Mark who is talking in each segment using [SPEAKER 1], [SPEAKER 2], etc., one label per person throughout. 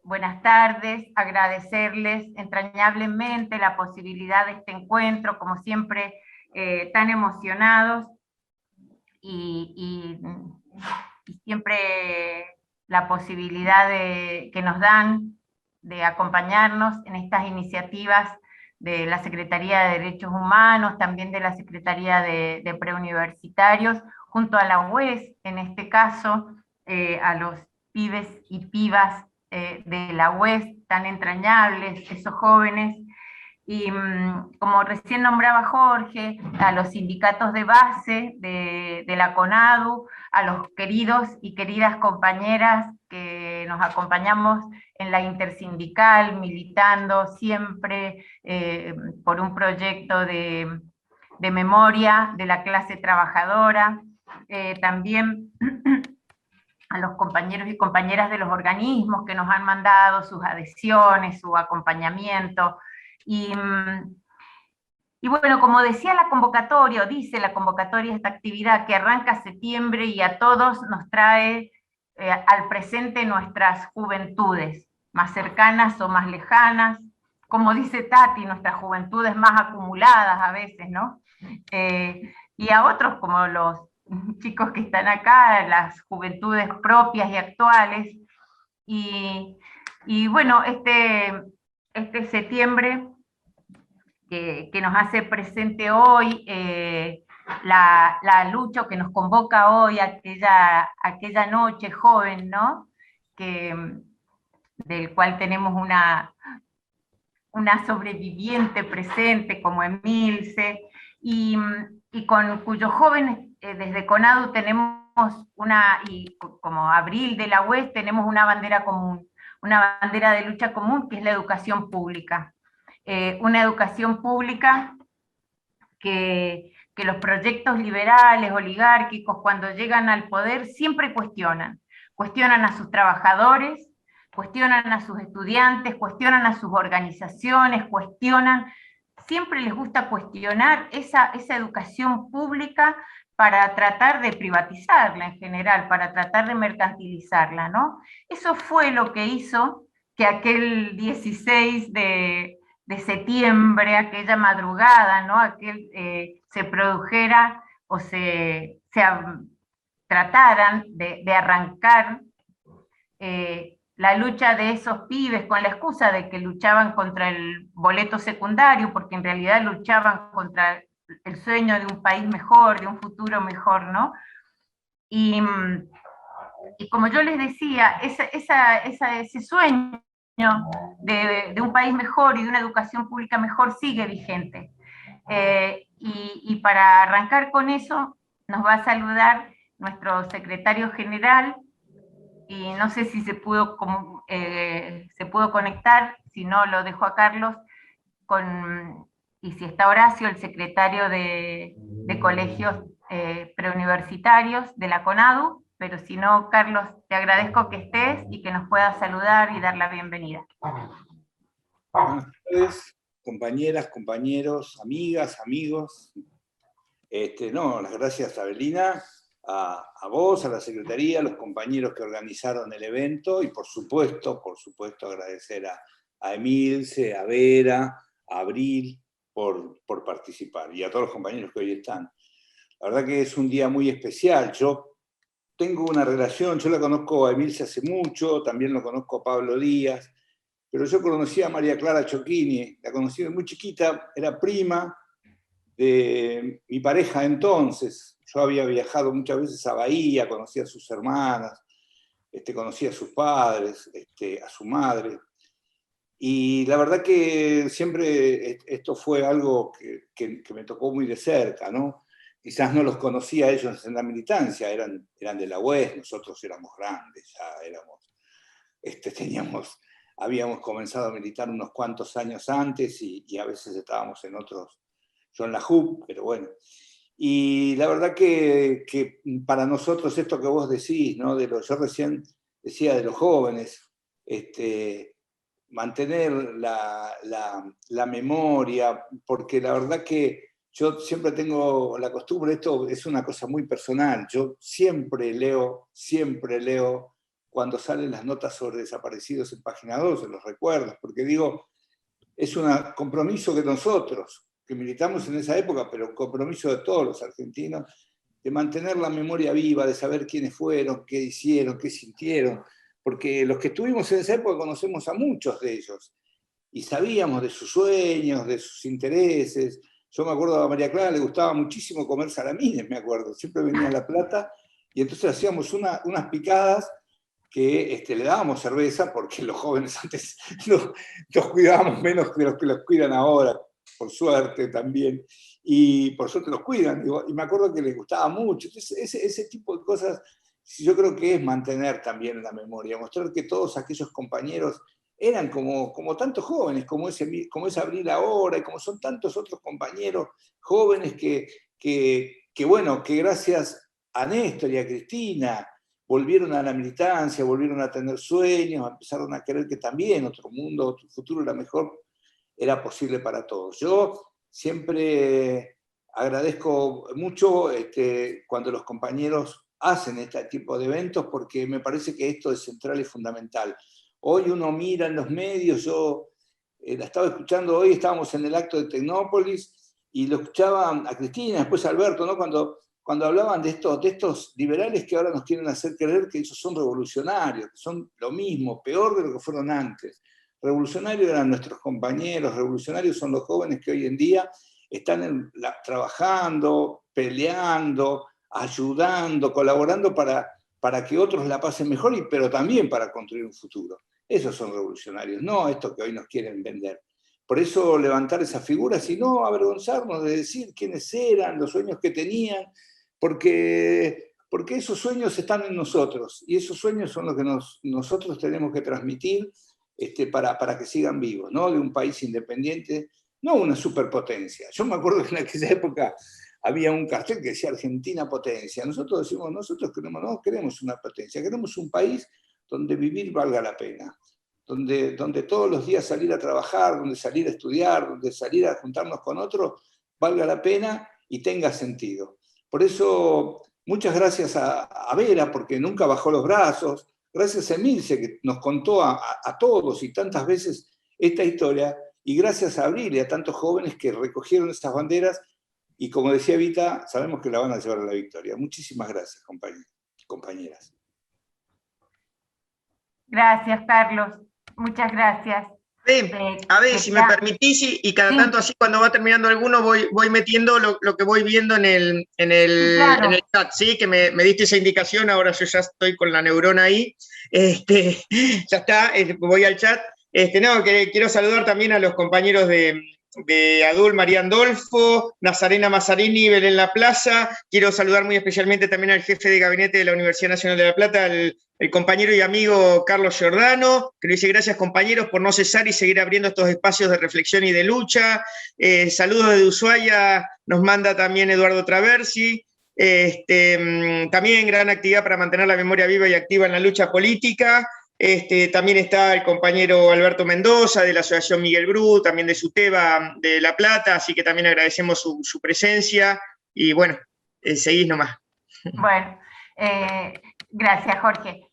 [SPEAKER 1] buenas tardes, agradecerles entrañablemente la posibilidad de este encuentro, como siempre, tan emocionados y, y siempre la posibilidad que nos dan de acompañarnos en estas iniciativas de la Secretaría de Derechos Humanos, también de la Secretaría de Preuniversitarios, junto a la UES, en este caso, a los pibes y pibas de la UES, tan entrañables, esos jóvenes, y como recién nombraba Jorge, a los sindicatos de base de la CONADU, a los queridos y queridas compañeras que nos acompañamos en la intersindical, militando siempre por un proyecto de memoria de la clase trabajadora, también a los compañeros y compañeras de los organismos que nos han mandado sus adhesiones, su acompañamiento. Y, y bueno, como decía la convocatoria, o dice la convocatoria, esta actividad que arranca septiembre y a todos nos trae al presente nuestras juventudes, más cercanas o más lejanas, como dice Tati, nuestras juventudes más acumuladas a veces, ¿no? Y a otros como los chicos que están acá, las juventudes propias y actuales. Y bueno, este septiembre que nos hace presente hoy, la lucha que nos convoca hoy, aquella noche joven, ¿no? Del cual tenemos una sobreviviente presente como Emilce, y con cuyos jóvenes desde CONADU tenemos y como Abril de la UES tenemos una bandera común, una bandera de lucha común, que es la educación pública. Una educación pública que los proyectos liberales, oligárquicos, cuando llegan al poder, siempre cuestionan. Cuestionan a sus trabajadores, cuestionan a sus estudiantes, cuestionan a sus organizaciones, siempre les gusta cuestionar esa educación pública para tratar de privatizarla en general, para tratar de mercantilizarla, ¿no? Eso fue lo que hizo que aquel 16 de septiembre, aquella madrugada, ¿no? Se produjera o trataran de arrancar la lucha de esos pibes con la excusa de que luchaban contra el boleto secundario, porque en realidad luchaban contra el sueño de un país mejor, de un futuro mejor, ¿no? Y, y como yo les decía, ese sueño de un país mejor y de una educación pública mejor sigue vigente. Y para arrancar con eso, nos va a saludar nuestro secretario general, y no sé si se pudo conectar, si no lo dejo a Carlos, y si está Horacio, el secretario de colegios preuniversitarios de la CONADU, pero si no, Carlos, te agradezco que estés y que nos puedas saludar y dar la bienvenida.
[SPEAKER 2] Buenas tardes, compañeras, compañeros, amigas, amigos. Las gracias a Abelina, a vos, a la Secretaría, a los compañeros que organizaron el evento, y por supuesto agradecer a Emilce, a Vera, a Abril por participar, y a todos los compañeros que hoy están. La verdad que es un día muy especial. Yo tengo una relación, yo la conozco a Emilce hace mucho, también lo conozco a Pablo Díaz, pero yo conocí a María Clara Chocchini, la conocí muy chiquita, era prima de mi pareja entonces. Yo había viajado muchas veces a Bahía, conocí a sus hermanas, conocí a sus padres, a su madre. Y la verdad que siempre esto fue algo que me tocó muy de cerca, ¿no? Quizás no los conocía a ellos en la militancia, eran de la UES, nosotros éramos grandes, ya habíamos comenzado a militar unos cuantos años antes y a veces estábamos en otros, yo en la JUP, pero bueno. Y la verdad que para nosotros esto que vos decís, ¿no? Yo recién decía de los jóvenes, mantener la memoria, porque la verdad que yo siempre tengo la costumbre, esto es una cosa muy personal, yo siempre leo cuando salen las notas sobre desaparecidos en Página 12, los recuerdos, porque digo, es un compromiso que nosotros, que militamos en esa época, pero un compromiso de todos los argentinos, de mantener la memoria viva, de saber quiénes fueron, qué hicieron, qué sintieron, porque los que estuvimos en esa época conocemos a muchos de ellos, y sabíamos de sus sueños, de sus intereses. Yo me acuerdo a María Clara le gustaba muchísimo comer salamines, me acuerdo, siempre venía a La Plata, y entonces hacíamos unas picadas que le dábamos cerveza, porque los jóvenes antes los cuidábamos menos de los que los cuidan ahora, por suerte también, y por suerte los cuidan, y me acuerdo que les gustaba mucho. Entonces, ese tipo de cosas yo creo que es mantener también la memoria, mostrar que todos aquellos compañeros eran como tantos jóvenes, como es Abril ahora, y como son tantos otros compañeros jóvenes bueno, que gracias a Néstor y a Cristina volvieron a la militancia, volvieron a tener sueños, empezaron a creer que también otro mundo, otro futuro era posible para todos. Yo siempre agradezco mucho cuando los compañeros hacen este tipo de eventos, porque me parece que esto es central y fundamental. Hoy uno mira en los medios, yo la estaba escuchando hoy, estábamos en el acto de Tecnópolis, y lo escuchaba a Cristina, después a Alberto, ¿no? Cuando hablaban de estos liberales que ahora nos quieren hacer creer que ellos son revolucionarios, que son lo mismo, peor de lo que fueron antes. Revolucionarios eran nuestros compañeros, revolucionarios son los jóvenes que hoy en día están trabajando, peleando, ayudando, colaborando para que otros la pasen mejor, pero también para construir un futuro. Esos son revolucionarios, no estos que hoy nos quieren vender. Por eso levantar esas figuras y no avergonzarnos de decir quiénes eran, los sueños que tenían, porque esos sueños están en nosotros, y esos sueños son los que nosotros tenemos que transmitir para que sigan vivos, ¿no? De un país independiente, no una superpotencia. Yo me acuerdo que en aquella época había un cartel que decía Argentina potencia. Nosotros decimos, nosotros no queremos una potencia, queremos un país donde vivir valga la pena, donde todos los días salir a trabajar, donde salir a estudiar, donde salir a juntarnos con otros, valga la pena y tenga sentido. Por eso, muchas gracias a Vera, porque nunca bajó los brazos, gracias a Emilce, que nos contó a todos y tantas veces esta historia, y gracias a Abril y a tantos jóvenes que recogieron estas banderas, y como decía Vita, sabemos que la van a llevar a la victoria. Muchísimas gracias, compañeras.
[SPEAKER 1] Gracias, Carlos. Muchas gracias.
[SPEAKER 3] A ver, si me permitís, y cada tanto así cuando va terminando alguno voy metiendo lo que voy viendo en el chat, ¿sí? Que me diste esa indicación, ahora yo ya estoy con la neurona ahí, ya está, voy al chat. Quiero saludar también a los compañeros de Adul, María Andolfo, Nazarena Mazzarini, Belén La Plaza. Quiero saludar muy especialmente también al jefe de gabinete de la Universidad Nacional de La Plata, el compañero y amigo Carlos Giordano, que le dice gracias compañeros por no cesar y seguir abriendo estos espacios de reflexión y de lucha. Saludos desde Ushuaia, nos manda también Eduardo Traversi. También gran actividad para mantener la memoria viva y activa en la lucha política. También está el compañero Alberto Mendoza de la Asociación Miguel Bru, también de SUTEBA de La Plata, así que también agradecemos su presencia, y bueno, seguís nomás.
[SPEAKER 1] Bueno, gracias, Jorge.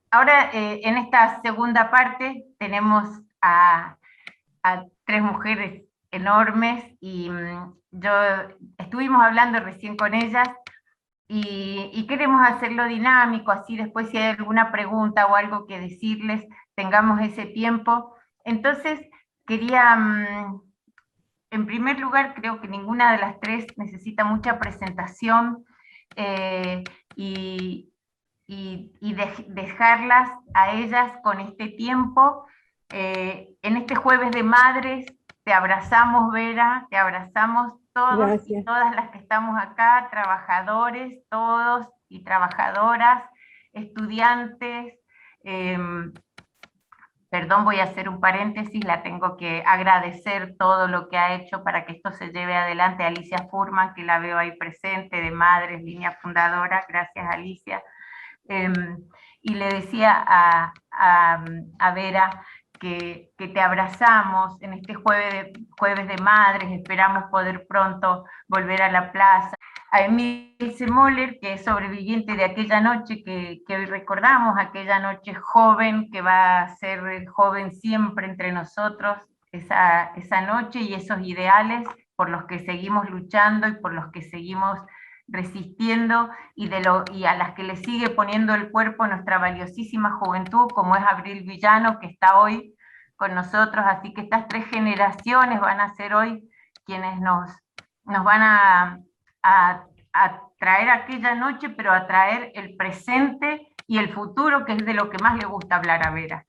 [SPEAKER 1] Ahora, en esta segunda parte, tenemos a tres mujeres enormes, y estuvimos hablando recién con ellas, y queremos hacerlo dinámico, así después si hay alguna pregunta o algo que decirles, tengamos ese tiempo. Entonces, quería, en primer lugar, creo que ninguna de las tres necesita mucha presentación, y dejarlas a ellas con este tiempo. En este Jueves de Madres, te abrazamos, Vera, te abrazamos todos. Gracias. Y todas las que estamos acá, trabajadores, todos y trabajadoras, estudiantes. Perdón, voy a hacer un paréntesis, la tengo que agradecer todo lo que ha hecho para que esto se lleve adelante. Alicia Furman, que la veo ahí presente, de Madres, línea fundadora. Gracias, Alicia. Y le decía a Vera que te abrazamos en este jueves de Madres, esperamos poder pronto volver a la plaza. a Emilce Moller, que es sobreviviente de aquella noche que hoy recordamos, aquella noche joven, que va a ser joven siempre entre nosotros, esa noche y esos ideales por los que seguimos luchando y por los que seguimos resistiendo, y a las que le sigue poniendo el cuerpo nuestra valiosísima juventud, como es Abril Villano, que está hoy con nosotros. Así que estas 3 generaciones van a ser hoy quienes nos van a traer aquella noche, pero a traer el presente y el futuro, que es de lo que más le gusta hablar a Vera.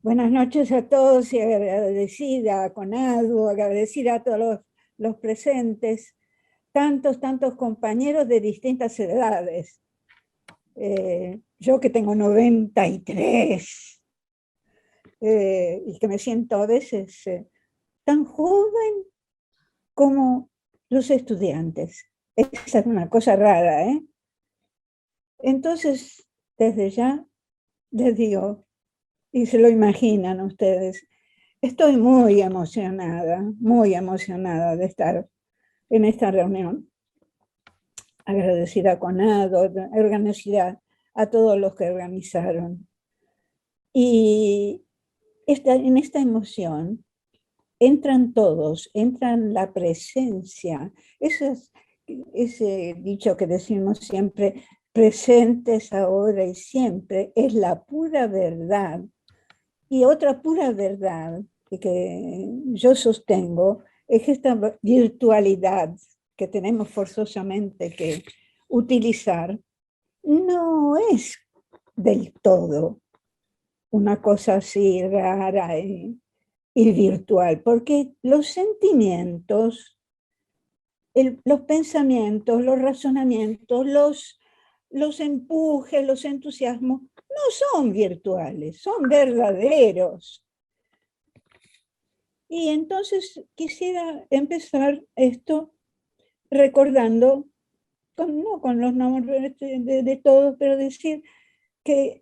[SPEAKER 4] Buenas noches a todos y agradecida a Conadu, agradecida a todos los presentes, tantos compañeros de distintas edades. Yo que tengo 93 y que me siento a veces tan joven como los estudiantes. Esa es una cosa rara, ¿eh? Entonces, desde ya les digo, y se lo imaginan ustedes, estoy muy emocionada de estar en esta reunión. Agradecida a Conadu, agradecida a todos los que organizaron. Y en esta emoción entran todos, entran la presencia. Ese dicho que decimos siempre, presentes ahora y siempre, es la pura verdad. Y otra pura verdad que yo sostengo es que esta virtualidad que tenemos forzosamente que utilizar no es del todo una cosa así rara y virtual, porque los sentimientos, los pensamientos, los razonamientos, los empujes, los entusiasmos, no son virtuales, son verdaderos. Y entonces quisiera empezar esto recordando, no con los nombres de todos, pero decir que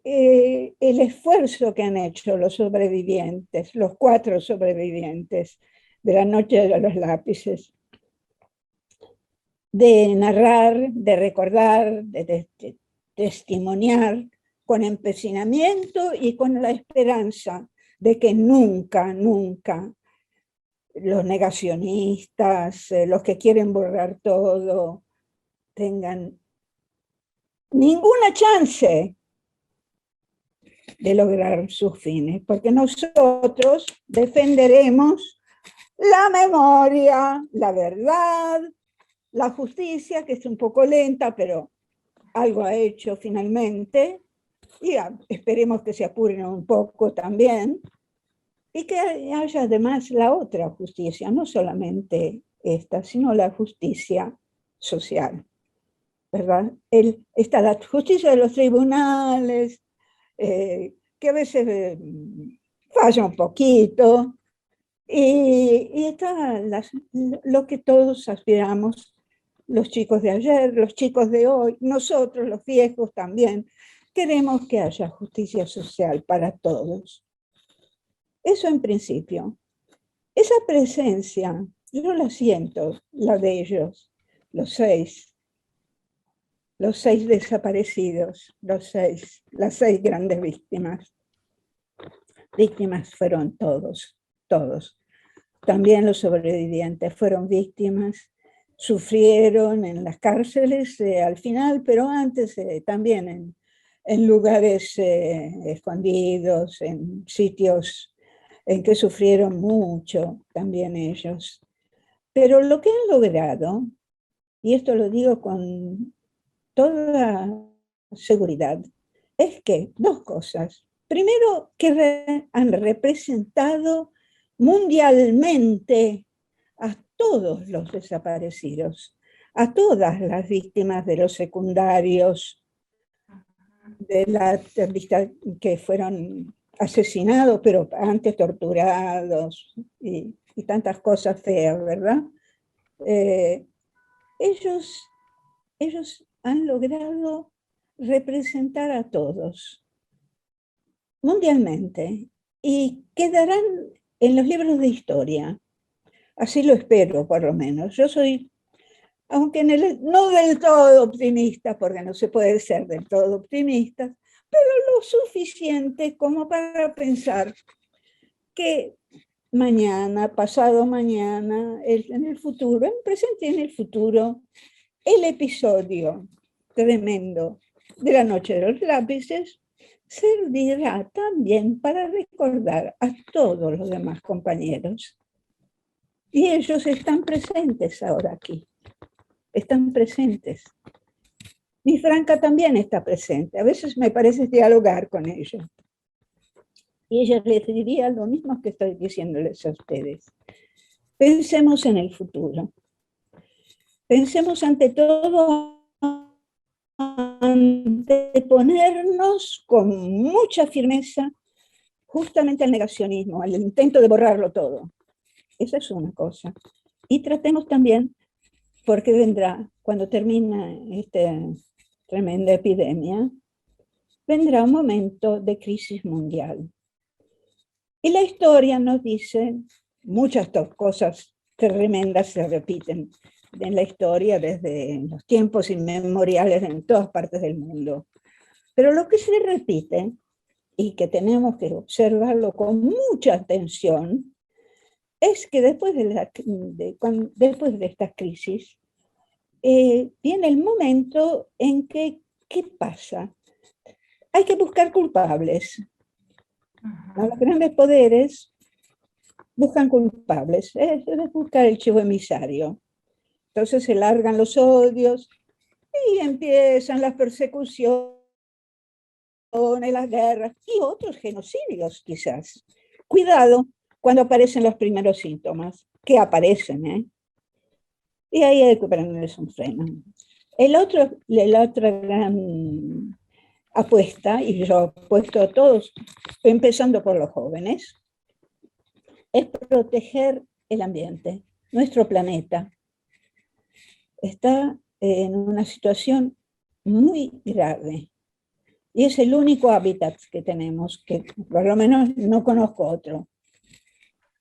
[SPEAKER 4] el esfuerzo que han hecho los sobrevivientes, los 4 sobrevivientes de la noche de los lápices, de narrar, de recordar, de testimoniar con empecinamiento y con la esperanza de que nunca los negacionistas, los que quieren borrar todo, tengan ninguna chance de lograr sus fines, porque nosotros defenderemos la memoria, la verdad, la justicia, que es un poco lenta, pero algo ha hecho finalmente, y esperemos que se apuren un poco también, y que haya además la otra justicia, no solamente esta, sino la justicia social, ¿verdad? Está la justicia de los tribunales, que a veces falla un poquito, y está lo que todos aspiramos, los chicos de ayer, los chicos de hoy, nosotros los viejos también, queremos que haya justicia social para todos. Eso en principio. Esa presencia, yo la siento, la de ellos, los 6 desaparecidos, las 6 grandes víctimas. Víctimas fueron todos. También los sobrevivientes fueron víctimas, sufrieron en las cárceles al final, pero antes también en lugares escondidos, en sitios en que sufrieron mucho también ellos. Pero lo que han logrado, y esto lo digo con toda seguridad, es que 2 cosas. Primero, que han representado mundialmente a todos los desaparecidos, a todas las víctimas de los secundarios, de la que fueron asesinados, pero antes torturados, y tantas cosas feas, ¿verdad? Ellos han logrado representar a todos mundialmente y quedarán en los libros de historia. Así lo espero, por lo menos. Yo soy aunque no del todo optimistas, porque no se puede ser del todo optimistas, pero lo suficiente como para pensar que mañana, pasado mañana, en el futuro, en el presente y en el futuro, el episodio tremendo de la Noche de los Lápices servirá también para recordar a todos los demás compañeros. Y ellos están presentes ahora aquí, están presentes. Mi Franca también está presente, a veces me parece dialogar con ella. Y ella les diría lo mismo que estoy diciéndoles a ustedes. Pensemos en el futuro. Pensemos ante todo anteponernos con mucha firmeza justamente al negacionismo, al intento de borrarlo todo. Esa es una cosa. Y tratemos también, porque vendrá, cuando termine esta tremenda epidemia, vendrá un momento de crisis mundial. Y la historia nos dice, muchas cosas tremendas se repiten en la historia desde los tiempos inmemoriales en todas partes del mundo. Pero lo que se repite, y que tenemos que observarlo con mucha atención, es que después de esta crisis, viene el momento en que, ¿qué pasa? Hay que buscar culpables. Los grandes poderes buscan culpables, es buscar el chivo emisario. Entonces se largan los odios y empiezan las persecuciones, las guerras y otros genocidios quizás. Cuidado cuando aparecen los primeros síntomas, que aparecen, y ahí hay que ponerles un freno. La otra gran apuesta, y yo apuesto a todos, empezando por los jóvenes, es proteger el ambiente. Nuestro planeta está en una situación muy grave y es el único hábitat que tenemos, que por lo menos no conozco otro,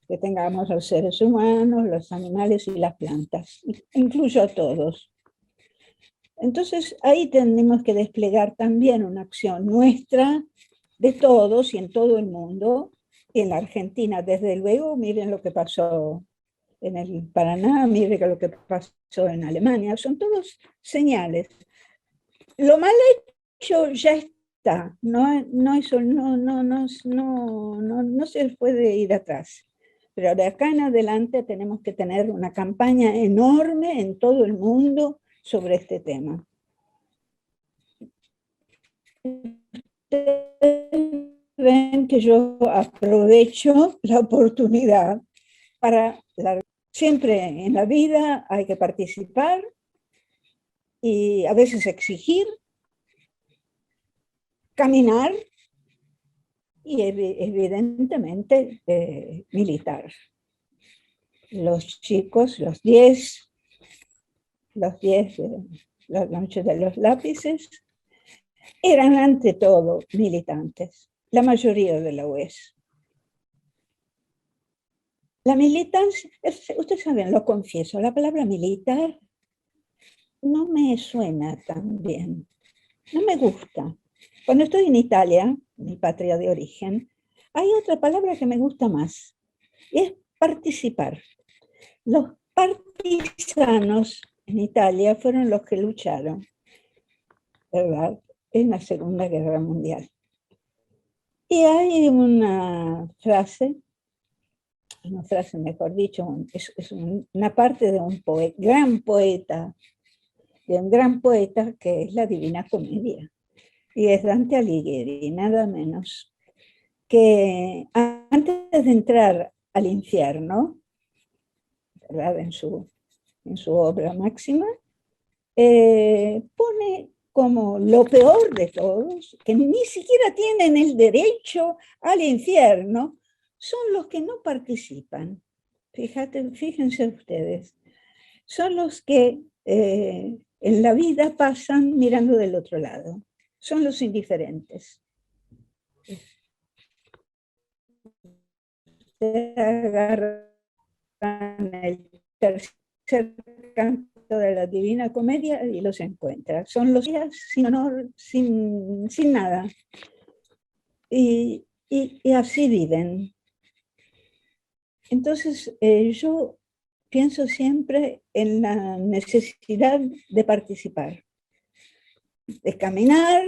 [SPEAKER 4] que tengamos los seres humanos, los animales y las plantas, incluyo a todos. Entonces ahí tenemos que desplegar también una acción nuestra, de todos y en todo el mundo, y en la Argentina desde luego. Miren lo que pasó en el Paraná, miren lo que pasó en Alemania, son todos señales. Lo mal hecho ya está, no se puede ir atrás. Pero de acá en adelante tenemos que tener una campaña enorme en todo el mundo sobre este tema. Ven que yo aprovecho la oportunidad para siempre en la vida hay que participar y a veces exigir, caminar y evidentemente militar. Los chicos, los 10 de la Noche de los Lápices, eran ante todo militantes, la mayoría de la UES. La militancia, ustedes saben, lo confieso, la palabra militar no me suena tan bien, no me gusta. Cuando estoy en Italia, mi patria de origen, hay otra palabra que me gusta más, y es participar. Los partisanos en Italia fueron los que lucharon, ¿verdad?, en la Segunda Guerra Mundial. Y hay una frase mejor dicho, es una parte de un gran poeta que es la Divina Comedia. Y es Dante Alighieri, nada menos, que antes de entrar al infierno, ¿verdad?, en su obra máxima, pone como lo peor de todos, que ni siquiera tienen el derecho al infierno, son los que no participan. Fíjense ustedes, son los que en la vida pasan mirando del otro lado, son los indiferentes. Agarran el tercer canto de la Divina Comedia y los encuentra. Son los días sin honor, sin nada. Y así viven. Entonces, yo pienso siempre en la necesidad de participar, de caminar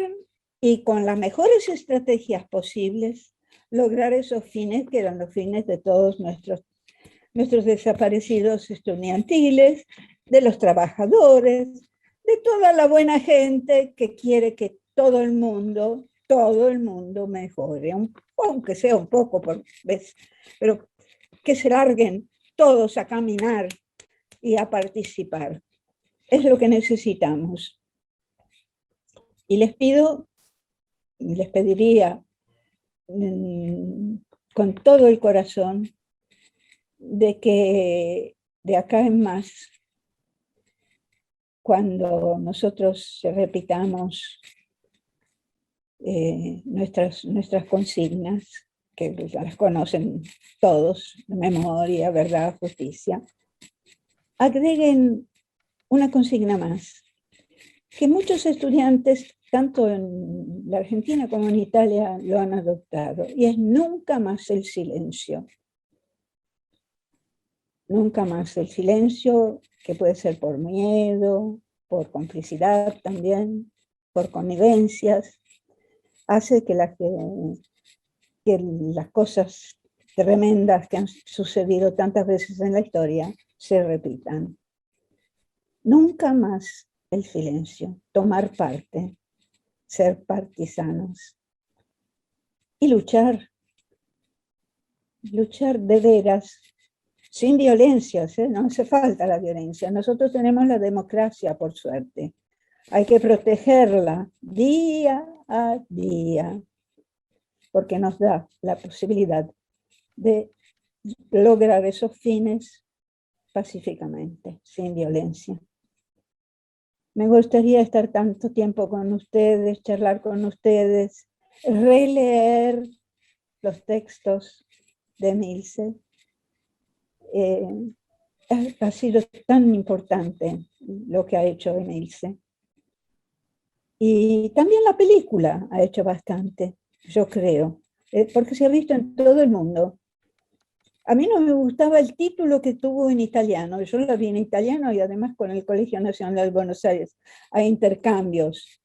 [SPEAKER 4] y con las mejores estrategias posibles lograr esos fines que eran los fines de todos nuestros desaparecidos estudiantiles, de los trabajadores, de toda la buena gente que quiere que todo el mundo mejore, aunque sea un poco por vez, pero que se larguen todos a caminar y a participar. Es lo que necesitamos. Y les pediría con todo el corazón de que de acá en más, cuando nosotros repitamos nuestras consignas, que las conocen todos, memoria, verdad, justicia, agreguen una consigna más, que muchos estudiantes, tanto en la Argentina como en Italia, lo han adoptado, y es nunca más el silencio. Nunca más el silencio, que puede ser por miedo, por complicidad también, por connivencias, hace que las cosas tremendas que han sucedido tantas veces en la historia se repitan. Nunca más el silencio, tomar parte, ser partisanos y luchar de veras, sin violencias, no hace falta la violencia. Nosotros tenemos la democracia, por suerte. Hay que protegerla día a día, porque nos da la posibilidad de lograr esos fines pacíficamente, sin violencia. Me gustaría estar tanto tiempo con ustedes, charlar con ustedes, releer los textos de Emilce. Ha sido tan importante lo que ha hecho Emilce. Y también la película ha hecho bastante, yo creo, porque se ha visto en todo el mundo. A mí no me gustaba el título que tuvo en italiano, yo la vi en italiano y además con el Colegio Nacional de Buenos Aires hay intercambios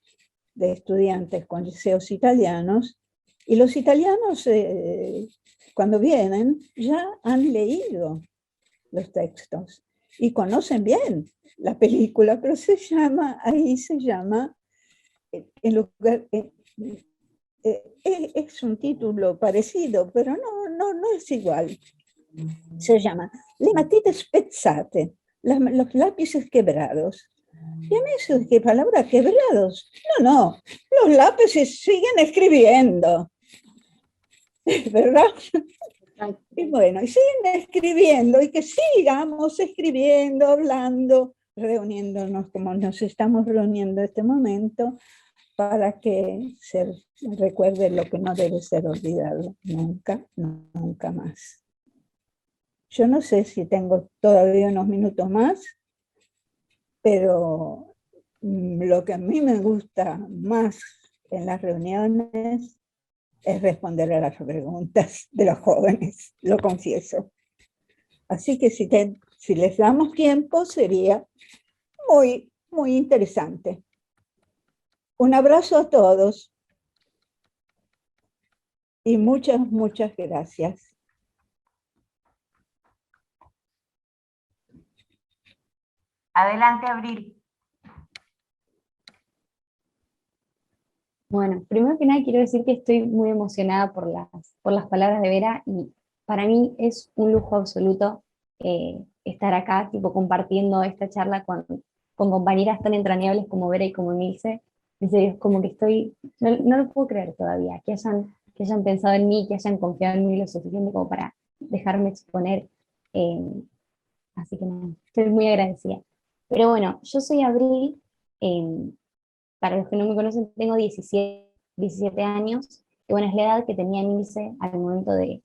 [SPEAKER 4] de estudiantes con liceos italianos, y los italianos cuando vienen ya han leído los textos y conocen bien la película, pero ahí se llama, en lugar, es un título parecido, pero no es igual. Se llama Le matite spezzate, los lápices quebrados. Y a mí eso de qué palabra quebrados. No, los lápices siguen escribiendo, ¿verdad? Y bueno, y siguen escribiendo, y que sigamos escribiendo, hablando, reuniéndonos como nos estamos reuniendo en este momento, para que se recuerde lo que no debe ser olvidado nunca más. Yo no sé si tengo todavía unos minutos más, pero lo que a mí me gusta más en las reuniones es responder a las preguntas de los jóvenes, lo confieso. Así que si les damos tiempo, sería muy, muy interesante. Un abrazo a todos y muchas, muchas gracias.
[SPEAKER 1] Adelante, Abril.
[SPEAKER 5] Bueno, primero que nada quiero decir que estoy muy emocionada por las palabras de Vera, y para mí es un lujo absoluto estar acá, tipo, compartiendo esta charla con compañeras tan entrañables como Vera y como Emilce. En serio, es como que no lo puedo creer todavía, que hayan pensado en mí, que hayan confiado en mí lo suficiente como para dejarme exponer. Así que nada, estoy muy agradecida. Pero bueno, yo soy Abril. Para los que no me conocen, tengo 17 años, y bueno, es la edad que tenía Emilce al momento de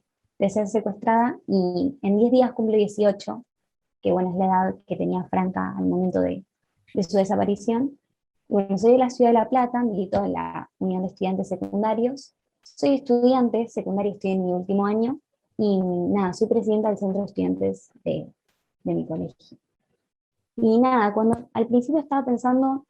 [SPEAKER 5] ser secuestrada, y en 10 días cumplo 18, que bueno, es la edad que tenía Franca al momento de su desaparición. Bueno, soy de la ciudad de La Plata, milito en la Unión de Estudiantes Secundarios. Soy estudiante secundaria, estoy en mi último año, y nada, soy presidenta del centro de estudiantes de mi colegio. Y nada, cuando al principio estaba pensando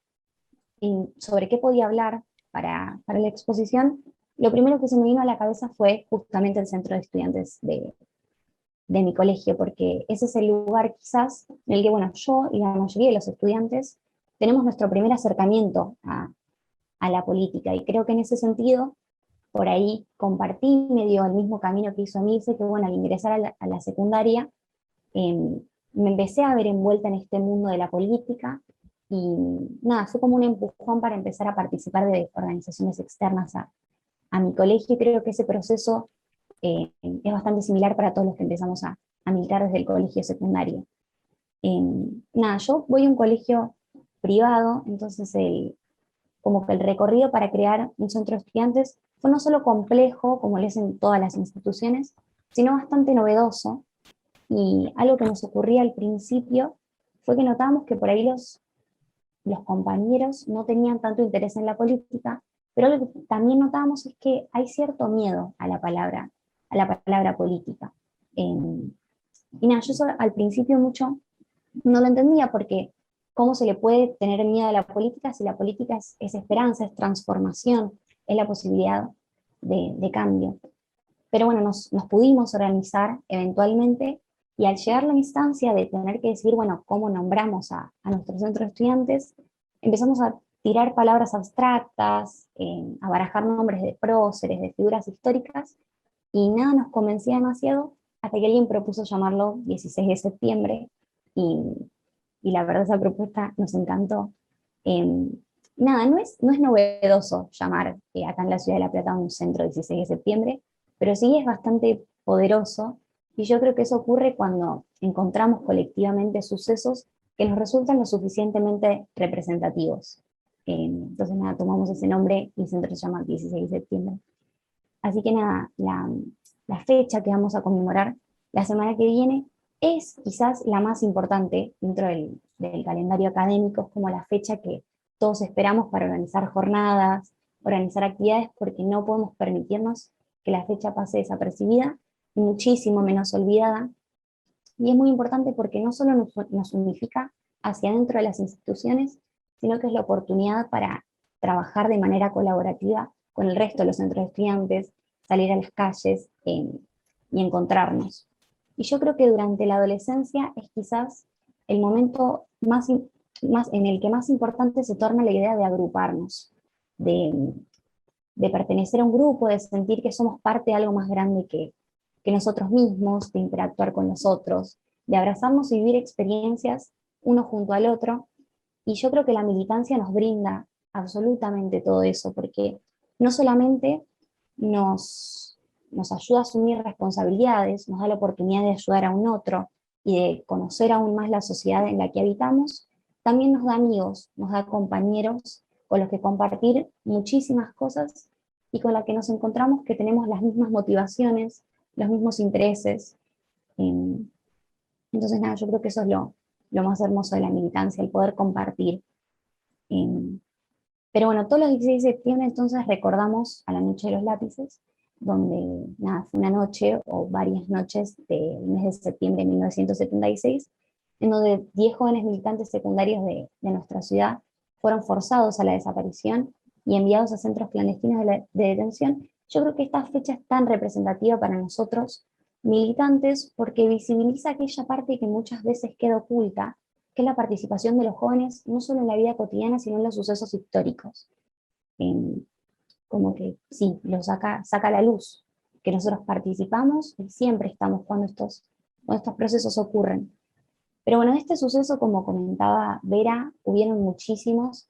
[SPEAKER 5] sobre qué podía hablar para la exposición, lo primero que se me vino a la cabeza fue justamente el centro de estudiantes de mi colegio, porque ese es el lugar quizás en el que, bueno, yo y la mayoría de los estudiantes tenemos nuestro primer acercamiento a la política, y creo que en ese sentido, por ahí compartí medio el mismo camino que hizo Milce, que bueno, al ingresar a la secundaria, me empecé a ver envuelta en este mundo de la política, y nada, fue como un empujón para empezar a participar de organizaciones externas a mi colegio, y creo que ese proceso es bastante similar para todos los que empezamos a militar desde el colegio secundario. Nada, yo voy a un colegio privado, entonces como que el recorrido para crear un centro de estudiantes fue no solo complejo, como lo es en todas las instituciones, sino bastante novedoso. Y algo que nos ocurría al principio fue que notábamos que por ahí los compañeros no tenían tanto interés en la política, pero lo que también notábamos es que hay cierto miedo a la palabra política. Y nada, yo eso al principio mucho no lo entendía, porque ¿cómo se le puede tener miedo a la política si la política es esperanza, es transformación, es la posibilidad de cambio? Pero bueno, nos pudimos organizar eventualmente, y al llegar la instancia de tener que decir, bueno, cómo nombramos a nuestro centro de estudiantes, empezamos a tirar palabras abstractas, a barajar nombres de próceres, de figuras históricas, y nada nos convencía demasiado hasta que alguien propuso llamarlo 16 de septiembre, y la verdad esa propuesta nos encantó. Nada, no es novedoso llamar acá en la ciudad de La Plata un centro 16 de septiembre, pero sí es bastante poderoso, y yo creo que eso ocurre cuando encontramos colectivamente sucesos que nos resultan lo suficientemente representativos. Entonces nada, tomamos ese nombre y el centro se llama 16 de septiembre. Así que nada, la fecha que vamos a conmemorar la semana que viene es quizás la más importante dentro del calendario académico. Es como la fecha que todos esperamos para organizar jornadas, organizar actividades, porque no podemos permitirnos que la fecha pase desapercibida, y muchísimo menos olvidada. Y es muy importante porque no solo nos unifica hacia dentro de las instituciones, sino que es la oportunidad para trabajar de manera colaborativa con el resto de los centros de estudiantes, salir a las calles y encontrarnos. Y yo creo que durante la adolescencia es quizás el momento más en el que más importante se torna la idea de agruparnos, de pertenecer a un grupo, de sentir que somos parte de algo más grande que nosotros mismos, de interactuar con los otros, de abrazarnos y vivir experiencias uno junto al otro. Y yo creo que la militancia nos brinda absolutamente todo eso, porque no solamente nos ayuda a asumir responsabilidades, nos da la oportunidad de ayudar a un otro y de conocer aún más la sociedad en la que habitamos, también nos da amigos, nos da compañeros con los que compartir muchísimas cosas, y con la que nos encontramos que tenemos las mismas motivaciones, los mismos intereses. Entonces nada, yo creo que eso es lo más hermoso de la militancia, el poder compartir. Pero bueno, todos los 16 de septiembre entonces recordamos a la Noche de los Lápices, donde nada, fue una noche o varias noches del mes de septiembre de 1976, en donde 10 jóvenes militantes secundarios de nuestra ciudad fueron forzados a la desaparición y enviados a centros clandestinos de detención. Yo creo que esta fecha es tan representativa para nosotros, militantes, porque visibiliza aquella parte que muchas veces queda oculta, que es la participación de los jóvenes, no solo en la vida cotidiana, sino en los sucesos históricos. Como que sí, lo saca a la luz, que nosotros participamos y siempre estamos cuando estos procesos ocurren. Pero bueno, de este suceso, como comentaba Vera, hubieron muchísimas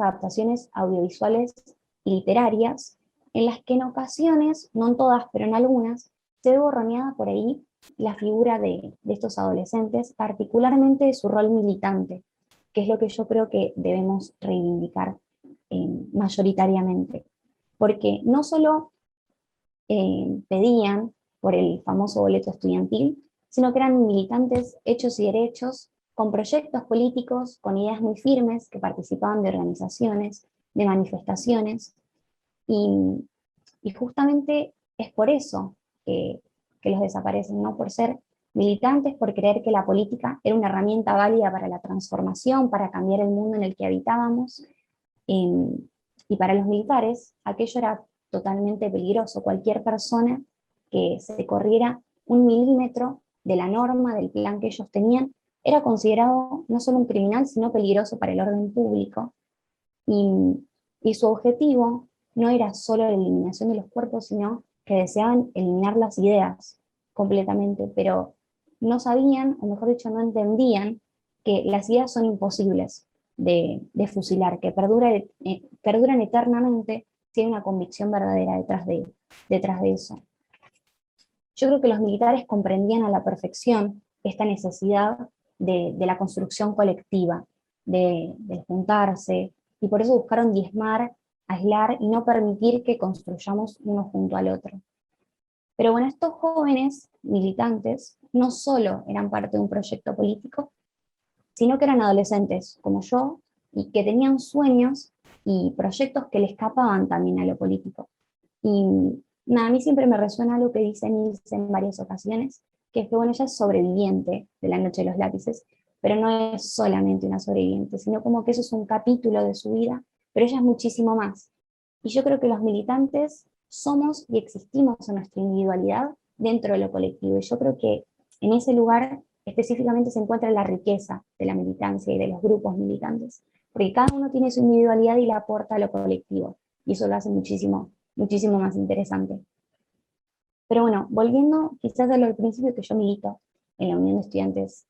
[SPEAKER 5] adaptaciones audiovisuales y literarias, en las que en ocasiones, no en todas, pero en algunas, se ve borroneada por ahí la figura de estos adolescentes, particularmente de su rol militante, que es lo que yo creo que debemos reivindicar mayoritariamente. Porque no solo pedían por el famoso boleto estudiantil, sino que eran militantes hechos y derechos, con proyectos políticos, con ideas muy firmes, que participaban de organizaciones, de manifestaciones, y justamente es por eso que los desaparecen, ¿no? Por ser militantes, por creer que la política era una herramienta válida para la transformación, para cambiar el mundo en el que habitábamos, y para los militares aquello era totalmente peligroso. Cualquier persona que se corriera 1 milímetro de la norma, del plan que ellos tenían, era considerado no solo un criminal, sino peligroso para el orden público. Y su objetivo no era solo la eliminación de los cuerpos, sino que deseaban eliminar las ideas completamente, pero no sabían, o mejor dicho, no entendían que las ideas son imposibles de fusilar, que perduran eternamente si hay una convicción verdadera detrás de eso. Yo creo que los militares comprendían a la perfección esta necesidad de la construcción colectiva, de juntarse, y por eso buscaron diezmar, aislar y no permitir que construyamos uno junto al otro. Pero bueno, estos jóvenes militantes no solo eran parte de un proyecto político, sino que eran adolescentes como yo, y que tenían sueños y proyectos que le escapaban también a lo político. Y nada, a mí siempre me resuena algo que dice Nilsen en varias ocasiones, que es que bueno, ella es sobreviviente de La Noche de los Lápices, pero no es solamente una sobreviviente, sino como que eso es un capítulo de su vida, pero ella es muchísimo más. Y yo creo que los militantes somos y existimos en nuestra individualidad dentro de lo colectivo, y yo creo que en ese lugar específicamente se encuentra la riqueza de la militancia y de los grupos militantes, porque cada uno tiene su individualidad y la aporta a lo colectivo, y eso lo hace muchísimo más interesante. Pero bueno, volviendo quizás a lo del principio, que yo milito en la Unión de Estudiantes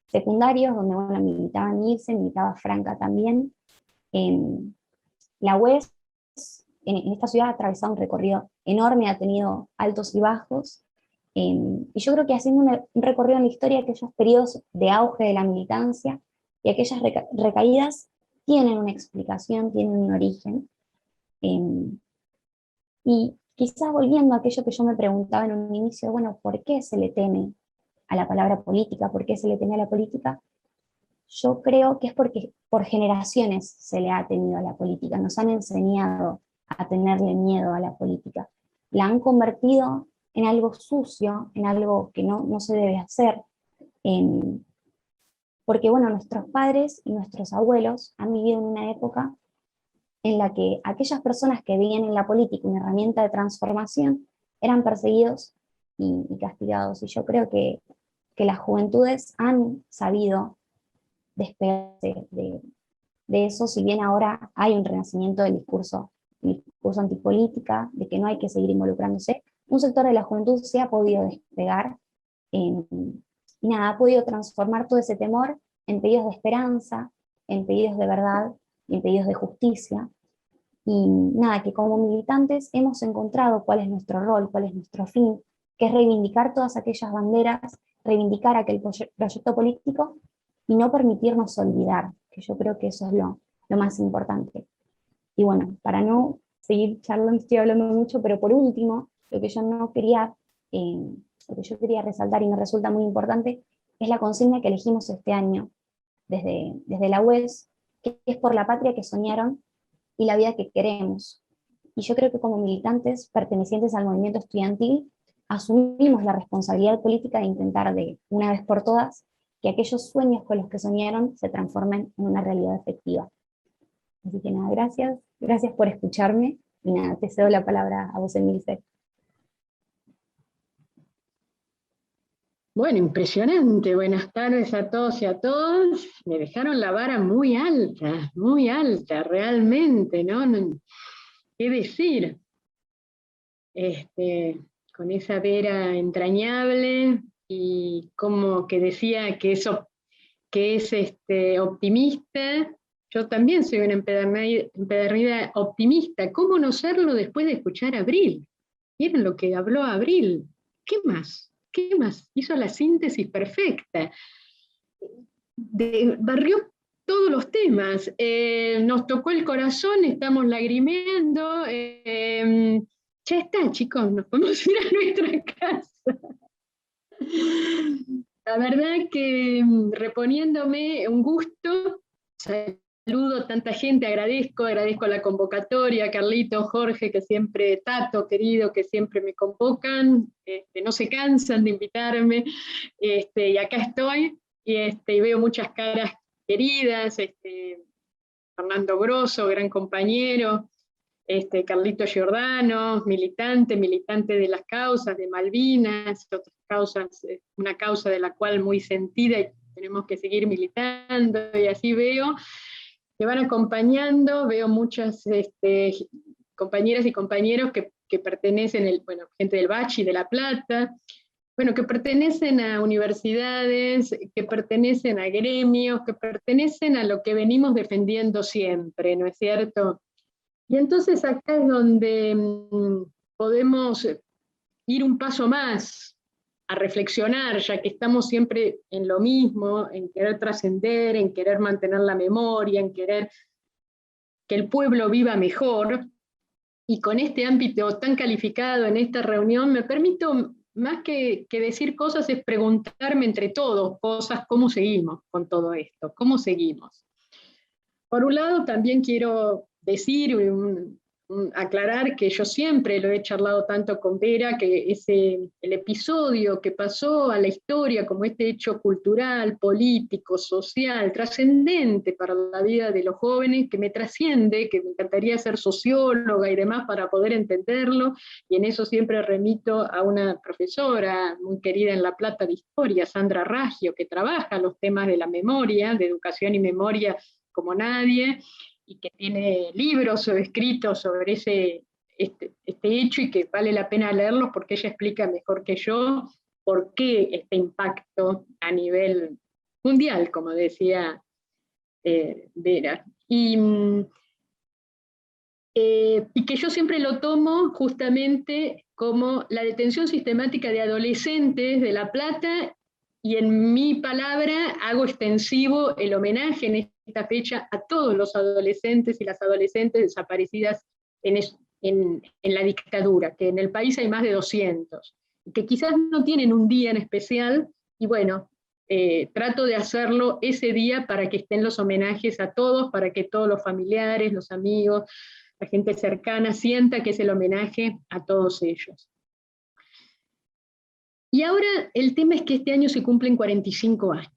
[SPEAKER 5] Secundarios, donde bueno, militaba Nilsen, militaba Franca también. La UES en esta ciudad ha atravesado un recorrido enorme, ha tenido altos y bajos, y yo creo que haciendo un recorrido en la historia, aquellos periodos de auge de la militancia y aquellas recaídas tienen una explicación, tienen un origen. Y quizás volviendo a aquello que yo me preguntaba en un inicio, bueno, ¿por qué se le teme a la palabra política? ¿Por qué se le teme a la política? Yo creo que es porque por generaciones se le ha tenido a la política, nos han enseñado a tenerle miedo a la política. La han convertido en algo sucio, en algo que no se debe hacer, porque bueno, nuestros padres y nuestros abuelos han vivido en una época en la que aquellas personas que veían en la política una herramienta de transformación eran perseguidos y castigados. Y yo creo que las juventudes han sabido despegarse de eso, si bien ahora hay un renacimiento del discurso antipolítica, de que no hay que seguir involucrándose. Un sector de la juventud se ha podido despegar, y nada, ha podido transformar todo ese temor en pedidos de esperanza, en pedidos de verdad y en pedidos de justicia. Y nada, que como militantes hemos encontrado cuál es nuestro rol, cuál es nuestro fin, que es reivindicar todas aquellas banderas, reivindicar aquel proyecto político y no permitirnos olvidar, que yo creo que eso es lo más importante. Y bueno, para no seguir charlando, estoy hablando mucho, pero por último, lo que yo quería resaltar y me resulta muy importante, es la consigna que elegimos este año desde la UES, que es por la patria que soñaron y la vida que queremos. Y yo creo que como militantes pertenecientes al movimiento estudiantil, asumimos la responsabilidad política de intentar de una vez por todas que aquellos sueños con los que soñaron se transformen en una realidad efectiva. Así que nada, gracias por escucharme, y nada, te cedo la palabra a vos, Emilce.
[SPEAKER 6] Bueno, impresionante. Buenas tardes a todos y a todas. Me dejaron la vara muy alta, realmente, ¿no? ¿Qué decir? Con esa Vera entrañable, y como que decía que es optimista. Yo también soy una empedernida optimista. ¿Cómo no serlo después de escuchar a Abril? ¿Vieron lo que habló Abril? ¿Qué más? ¿Qué más? Hizo la síntesis perfecta. Barrió todos los temas. Nos tocó el corazón, estamos lagrimeando. Ya está, chicos, nos podemos ir a nuestra casa. La verdad que reponiéndome, un gusto, saludo a tanta gente, agradezco la convocatoria, Carlito, Jorge, que siempre, Tato, querido, que siempre me convocan, no se cansan de invitarme, y acá estoy, y veo muchas caras queridas, Fernando Grosso, gran compañero, Carlito Giordano, militante de las causas, de Malvinas, otras causas, una causa de la cual muy sentida y tenemos que seguir militando, y así veo que van acompañando, veo muchas compañeras y compañeros que pertenecen, gente del Bachi, de La Plata, que pertenecen a universidades, que pertenecen a gremios, que pertenecen a lo que venimos defendiendo siempre, ¿no es cierto? Y entonces acá es donde podemos ir un paso más a reflexionar, ya que estamos siempre en lo mismo, en querer trascender, en querer mantener la memoria, en querer que el pueblo viva mejor, y con este ámbito tan calificado en esta reunión, me permito, más que decir cosas, es preguntarme entre todos cosas, ¿cómo seguimos con todo esto? ¿Cómo seguimos? Por un lado, también quiero decir, aclarar que yo siempre lo he charlado tanto con Vera, que el episodio que pasó a la historia como este hecho cultural, político, social, trascendente para la vida de los jóvenes, que me trasciende, que me encantaría ser socióloga y demás para poder entenderlo, y en eso siempre remito a una profesora muy querida en La Plata de Historia, Sandra Raggio, que trabaja los temas de la memoria, de educación y memoria como nadie, y que tiene libros escritos sobre este hecho, y que vale la pena leerlos porque ella explica mejor que yo por qué este impacto a nivel mundial, como decía Vera. Y que yo siempre lo tomo justamente como la detención sistemática de adolescentes de La Plata, y en mi palabra hago extensivo el homenaje en esta fecha a todos los adolescentes y las adolescentes desaparecidas en la dictadura, que en el país hay más de 200, que quizás no tienen un día en especial, y bueno, trato de hacerlo ese día para que estén los homenajes a todos, para que todos los familiares, los amigos, la gente cercana sienta que es el homenaje a todos ellos. Y ahora el tema es que este año se cumplen 45 años.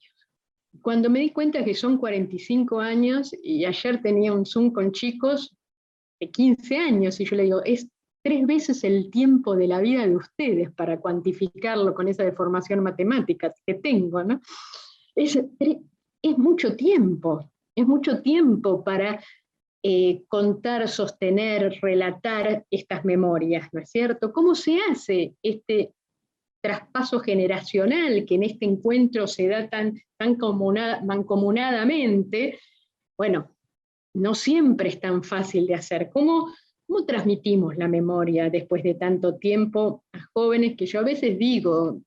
[SPEAKER 6] Cuando me di cuenta que son 45 años, y ayer tenía un Zoom con chicos de 15 años, y yo le digo, es 3 veces el tiempo de la vida de ustedes para cuantificarlo con esa deformación matemática que tengo, ¿no? Es mucho tiempo para contar, sostener, relatar estas memorias, ¿no es cierto? ¿Cómo se hace este traspaso generacional que en este encuentro se da tan mancomunadamente? Bueno, no siempre es tan fácil de hacer. ¿Cómo transmitimos la memoria después de tanto tiempo a jóvenes que yo a veces digo,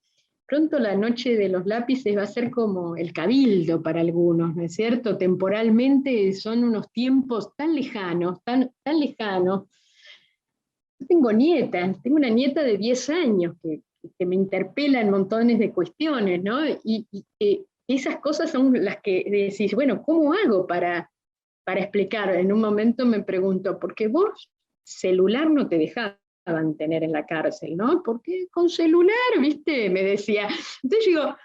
[SPEAKER 6] pronto la noche de los lápices va a ser como el cabildo para algunos, ¿no es cierto? Temporalmente son unos tiempos tan lejanos, tan lejanos. Yo tengo una nieta de 10 años que me interpela en montones de cuestiones, ¿no? Y esas cosas son las que decís, bueno, ¿cómo hago para explicar? En un momento me pregunto, ¿por qué vos celular no te dejaban tener en la cárcel, ¿no? Porque con celular, ¿viste? Me decía. Entonces digo,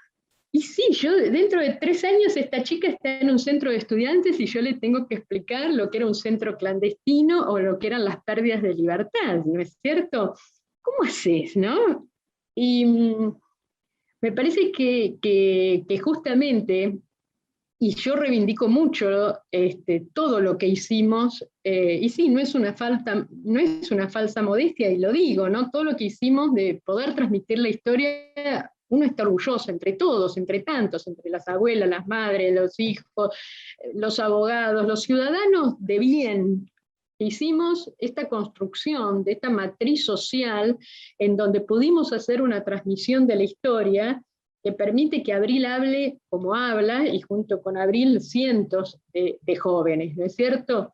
[SPEAKER 6] y sí, yo dentro de 3 años esta chica está en un centro de estudiantes y yo le tengo que explicar lo que era un centro clandestino o lo que eran las pérdidas de libertad, ¿no es cierto? ¿Cómo haces, no? Y me parece que justamente, y yo reivindico mucho todo lo que hicimos, y sí, no es una falsa modestia, y lo digo, ¿no? Todo lo que hicimos de poder transmitir la historia, uno está orgulloso entre todos, entre tantos, entre las abuelas, las madres, los hijos, los abogados, los ciudadanos de bien. Hicimos esta construcción de esta matriz social en donde pudimos hacer una transmisión de la historia que permite que Abril hable como habla, y junto con Abril cientos de jóvenes, ¿no es cierto?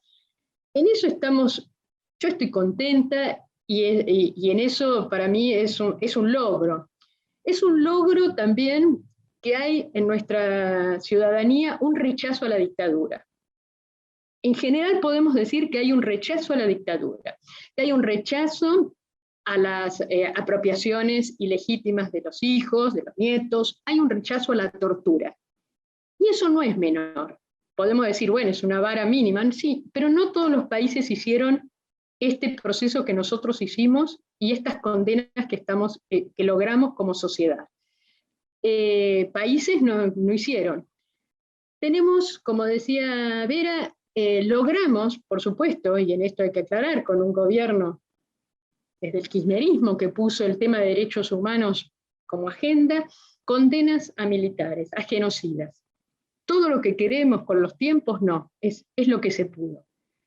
[SPEAKER 6] En eso estamos, yo estoy contenta, y en eso para mí es un logro. Es un logro también que hay en nuestra ciudadanía un rechazo a la dictadura. En general podemos decir que hay un rechazo a la dictadura, que hay un rechazo a las apropiaciones ilegítimas de los hijos, de los nietos, hay un rechazo a la tortura. Y eso no es menor. Podemos decir, bueno, es una vara mínima, sí, pero no todos los países hicieron este proceso que nosotros hicimos y estas condenas que logramos como sociedad. Países no hicieron. Tenemos, como decía Vera, logramos, por supuesto, y en esto hay que aclarar, con un gobierno desde el kirchnerismo que puso el tema de derechos humanos como agenda, condenas a militares, a genocidas. Todo lo que queremos con los tiempos, no, es lo que se pudo.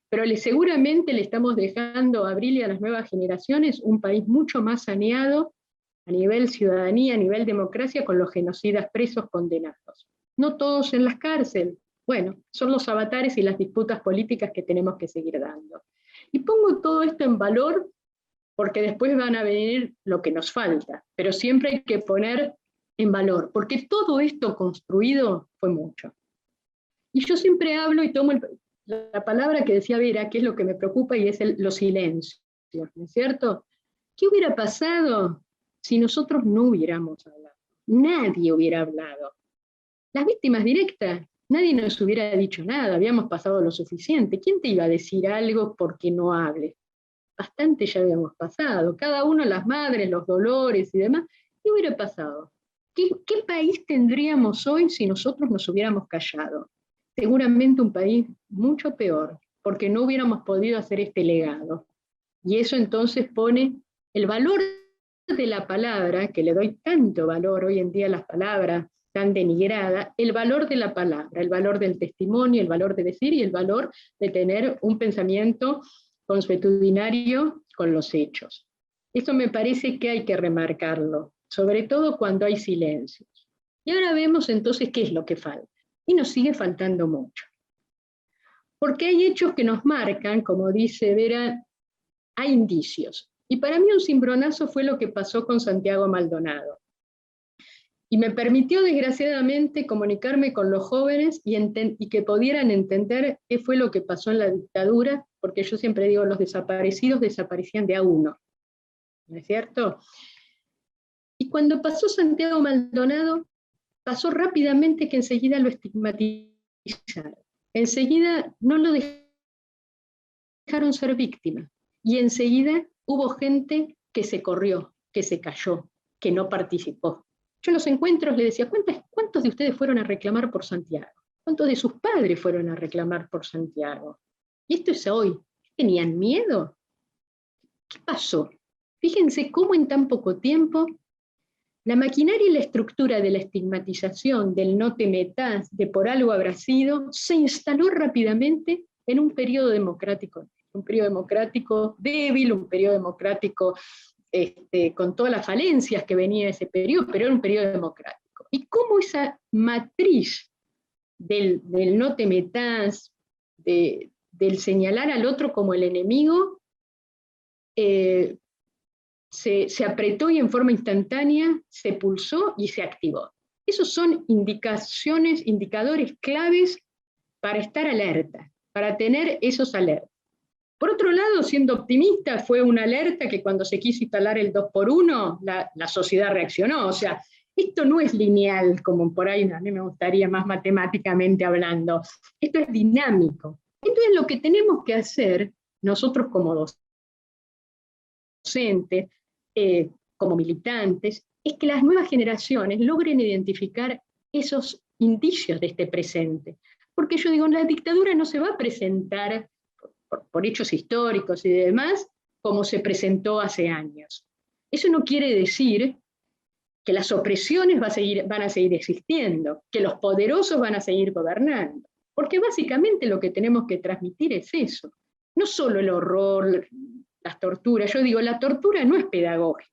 [SPEAKER 6] Pero seguramente le estamos dejando a Abril y a las nuevas generaciones un país mucho más saneado a nivel ciudadanía, a nivel democracia, con los genocidas presos condenados. No todos en las cárceles. Bueno, son los avatares y las disputas políticas que tenemos que seguir dando. Y pongo todo esto en valor porque después van a venir lo que nos falta, pero siempre hay que poner en valor, porque todo esto construido fue mucho. Y yo siempre hablo y tomo la palabra que decía Vera, que es lo que me preocupa, y es los silencios, ¿no es cierto? ¿Qué hubiera pasado si nosotros no hubiéramos hablado? Nadie hubiera hablado. Las víctimas directas, nadie nos hubiera dicho nada, habíamos pasado lo suficiente. ¿Quién te iba a decir algo porque no hables? Bastante ya habíamos pasado, cada uno, las madres, los dolores y demás. ¿Qué hubiera pasado? ¿Qué país tendríamos hoy si nosotros nos hubiéramos callado? Seguramente un país mucho peor, porque no hubiéramos podido hacer este legado. Y eso entonces pone el valor de la palabra, que le doy tanto valor hoy en día a las palabras tan denigradas, el valor de la palabra, el valor del testimonio, el valor de decir y el valor de tener un pensamiento consuetudinario con los hechos. Eso me parece que hay que remarcarlo, sobre todo cuando hay silencios. Y ahora vemos entonces qué es lo que falta. Y nos sigue faltando mucho. Porque hay hechos que nos marcan, como dice Vera, hay indicios. Y para mí un cimbronazo fue lo que pasó con Santiago Maldonado. Y me permitió, desgraciadamente, comunicarme con los jóvenes y que pudieran entender qué fue lo que pasó en la dictadura, porque yo siempre digo, los desaparecidos desaparecían de a uno, ¿no es cierto? Y cuando pasó Santiago Maldonado, pasó rápidamente que enseguida lo estigmatizaron. Enseguida no lo dejaron ser víctima. Y enseguida hubo gente que se corrió, que se cayó, que no participó. Yo en los encuentros le decía, ¿cuántos de ustedes fueron a reclamar por Santiago? ¿Cuántos de sus padres fueron a reclamar por Santiago? Y esto es hoy. ¿Tenían miedo? ¿Qué pasó? Fíjense cómo en tan poco tiempo la maquinaria y la estructura de la estigmatización, del no te metas, de por algo habrá sido, se instaló rápidamente en un periodo democrático débil, un periodo democrático con todas las falencias que venía de ese periodo, pero era un periodo democrático. Y cómo esa matriz del no te metas, del señalar al otro como el enemigo, se apretó y en forma instantánea se pulsó y se activó. Esos son indicadores claves para estar alerta, para tener esos alertas. Por otro lado, siendo optimista, fue una alerta que cuando se quiso instalar el 2x1, la sociedad reaccionó. O sea, esto no es lineal, como por ahí a mí me gustaría más matemáticamente hablando. Esto es dinámico. Entonces lo que tenemos que hacer, nosotros como docentes, como militantes, es que las nuevas generaciones logren identificar esos indicios de este presente. Porque yo digo, la dictadura no se va a presentar por hechos históricos y demás, como se presentó hace años. Eso no quiere decir que las opresiones van a seguir existiendo, que los poderosos van a seguir gobernando, porque básicamente lo que tenemos que transmitir es eso, no solo el horror, las torturas. Yo digo, la tortura no es pedagógica.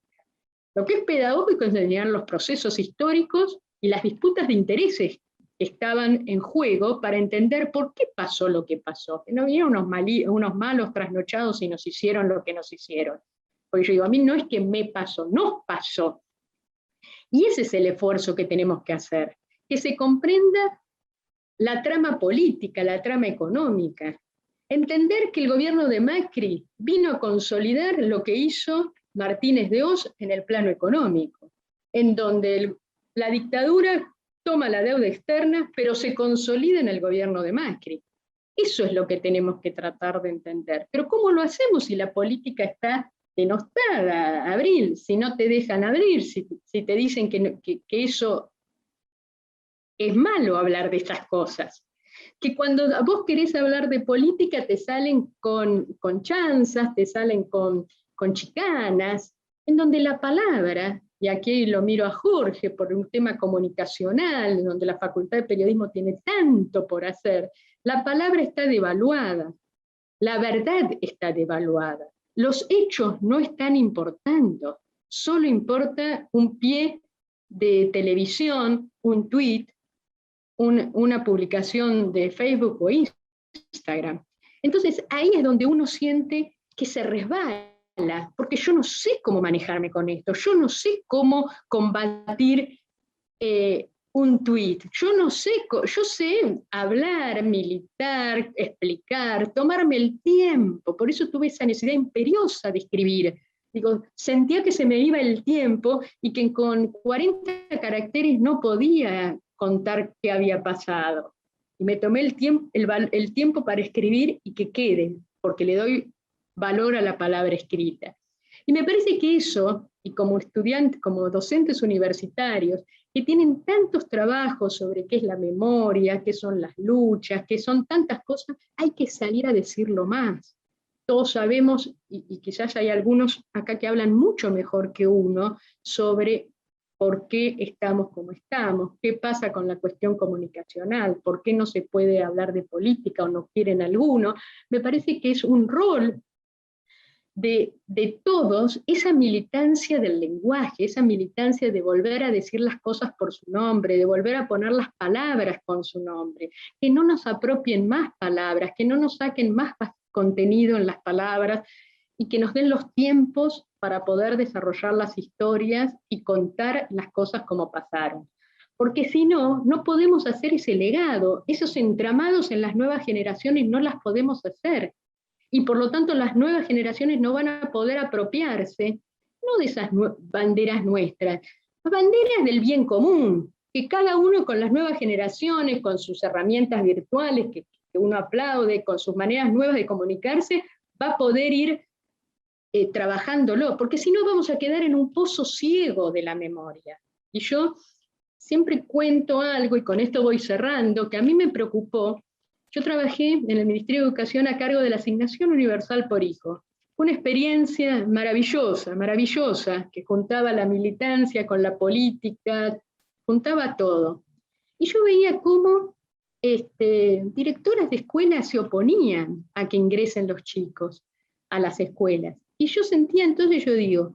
[SPEAKER 6] Lo que es pedagógico es enseñar los procesos históricos y las disputas de intereses que estaban en juego para entender por qué pasó lo que pasó. Que no vinieron unos malos trasnochados y nos hicieron lo que nos hicieron. Porque yo digo, a mí no es que me pasó, nos pasó. Y ese es el esfuerzo que tenemos que hacer, que se comprenda la trama política, la trama económica. Entender que el gobierno de Macri vino a consolidar lo que hizo Martínez de Hoz en el plano económico, en donde la dictadura toma la deuda externa, pero se consolida en el gobierno de Macri. Eso es lo que tenemos que tratar de entender. Pero ¿cómo lo hacemos si la política está denostada, Abril? Si no te dejan abrir, si te dicen que eso es malo hablar de estas cosas. Que cuando vos querés hablar de política te salen con chanzas, te salen con chicanas, en donde la palabra, y aquí lo miro a Jorge por un tema comunicacional, donde la Facultad de Periodismo tiene tanto por hacer, la palabra está devaluada, la verdad está devaluada, los hechos no están importando, solo importa un pie de televisión, un tweet, una publicación de Facebook o Instagram. Entonces ahí es donde uno siente que se resbala, porque yo no sé cómo manejarme con esto, yo no sé cómo combatir un tuit, yo sé hablar, militar, explicar, tomarme el tiempo, por eso tuve esa necesidad imperiosa de escribir. Digo, sentía que se me iba el tiempo y que con 40 caracteres no podía contar qué había pasado. Y me tomé el tiempo para escribir y que quede, porque le doy valor a la palabra escrita. Y me parece que eso, y como estudiantes, como docentes universitarios, que tienen tantos trabajos sobre qué es la memoria, qué son las luchas, qué son tantas cosas, hay que salir a decirlo más. Todos sabemos, y quizás hay algunos acá que hablan mucho mejor que uno, sobre por qué estamos como estamos, qué pasa con la cuestión comunicacional, por qué no se puede hablar de política o no quieren alguno. Me parece que es un rol de todos, esa militancia del lenguaje, esa militancia de volver a decir las cosas por su nombre, de volver a poner las palabras con su nombre, que no nos apropien más palabras, que no nos saquen más contenido en las palabras, y que nos den los tiempos para poder desarrollar las historias y contar las cosas como pasaron. Porque si no, no podemos hacer ese legado, esos entramados en las nuevas generaciones no las podemos hacer. Y por lo tanto las nuevas generaciones no van a poder apropiarse, no de esas banderas nuestras, las banderas del bien común, que cada uno con las nuevas generaciones, con sus herramientas virtuales que uno aplaude, con sus maneras nuevas de comunicarse, va a poder ir trabajándolo, porque si no vamos a quedar en un pozo ciego de la memoria. Y yo siempre cuento algo, y con esto voy cerrando, que a mí me preocupó. Yo trabajé en el Ministerio de Educación a cargo de la Asignación Universal por Hijo. Una experiencia maravillosa, maravillosa, que juntaba la militancia con la política, juntaba todo. Y yo veía cómo directoras de escuelas se oponían a que ingresen los chicos a las escuelas. Y yo sentía, entonces yo digo,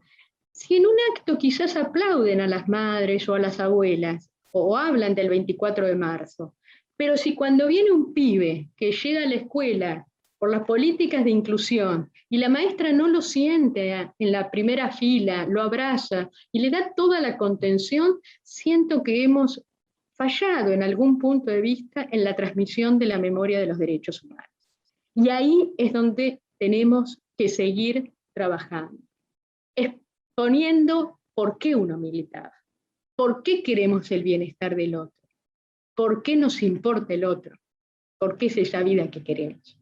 [SPEAKER 6] si en un acto quizás aplauden a las madres o a las abuelas, o hablan del 24 de marzo, pero si cuando viene un pibe que llega a la escuela por las políticas de inclusión, y la maestra no lo siente en la primera fila, lo abraza y le da toda la contención, siento que hemos fallado en algún punto de vista en la transmisión de la memoria de los derechos humanos. Y ahí es donde tenemos que seguir trabajando, exponiendo por qué uno militaba, por qué queremos el bienestar del otro, por qué nos importa el otro, por qué es esa vida que queremos.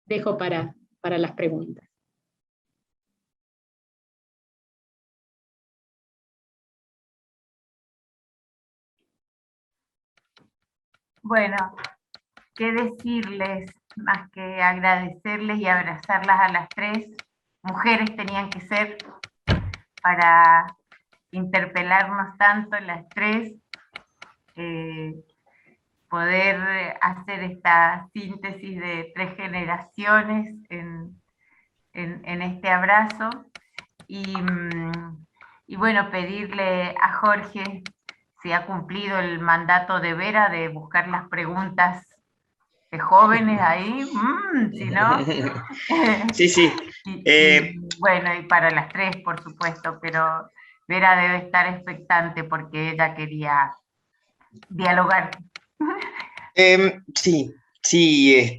[SPEAKER 6] Dejo para las preguntas.
[SPEAKER 1] Bueno, qué decirles más que agradecerles y abrazarlas a las tres. Mujeres tenían que ser para interpelarnos tanto las tres, poder hacer esta síntesis de 3 generaciones en este abrazo. Y bueno, pedirle a Jorge si ha cumplido el mandato de Vera de buscar las preguntas de jóvenes ahí, si no.
[SPEAKER 3] Sí, sí.
[SPEAKER 1] Bueno, y para las tres, por supuesto, pero Vera debe estar expectante porque ella quería dialogar.
[SPEAKER 3] Sí,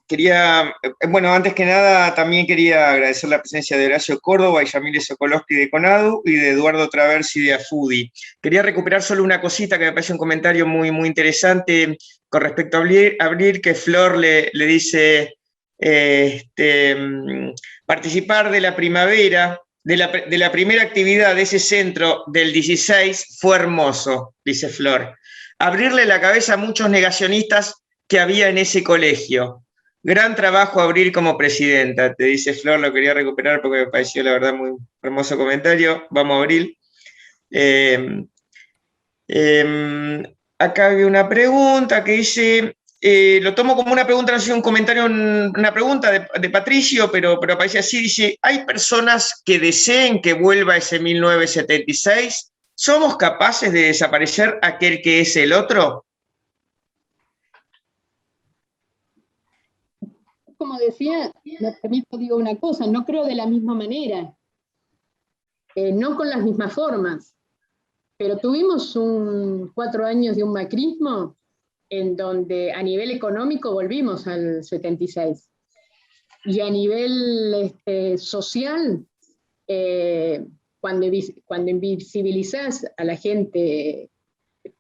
[SPEAKER 3] quería, bueno, antes que nada también quería agradecer la presencia de Horacio Córdoba y Yamile Sokolowski de CONADU y de Eduardo Traversi de AFUDI. Quería recuperar solo una cosita que me parece un comentario muy, muy interesante con respecto a Abril, que Flor le dice, participar de la primavera, de la primera actividad de ese centro del 16 fue hermoso, dice Flor. Abrirle la cabeza a muchos negacionistas que había en ese colegio. Gran trabajo Abril como presidenta, te dice Flor, lo quería recuperar porque me pareció la verdad muy hermoso comentario. Vamos, Abril. Acá hay una pregunta que dice, lo tomo como una pregunta, no sé si un comentario, una pregunta de Patricio, pero aparece así, dice, ¿hay personas que deseen que vuelva ese 1976? ¿Somos capaces de desaparecer aquel que es el otro?
[SPEAKER 6] Como decía, me permito digo una cosa, no creo de la misma manera, no con las mismas formas, pero tuvimos 4 años de un macrismo en donde a nivel económico volvimos al 76, y a nivel social, cuando invisibilizás a la gente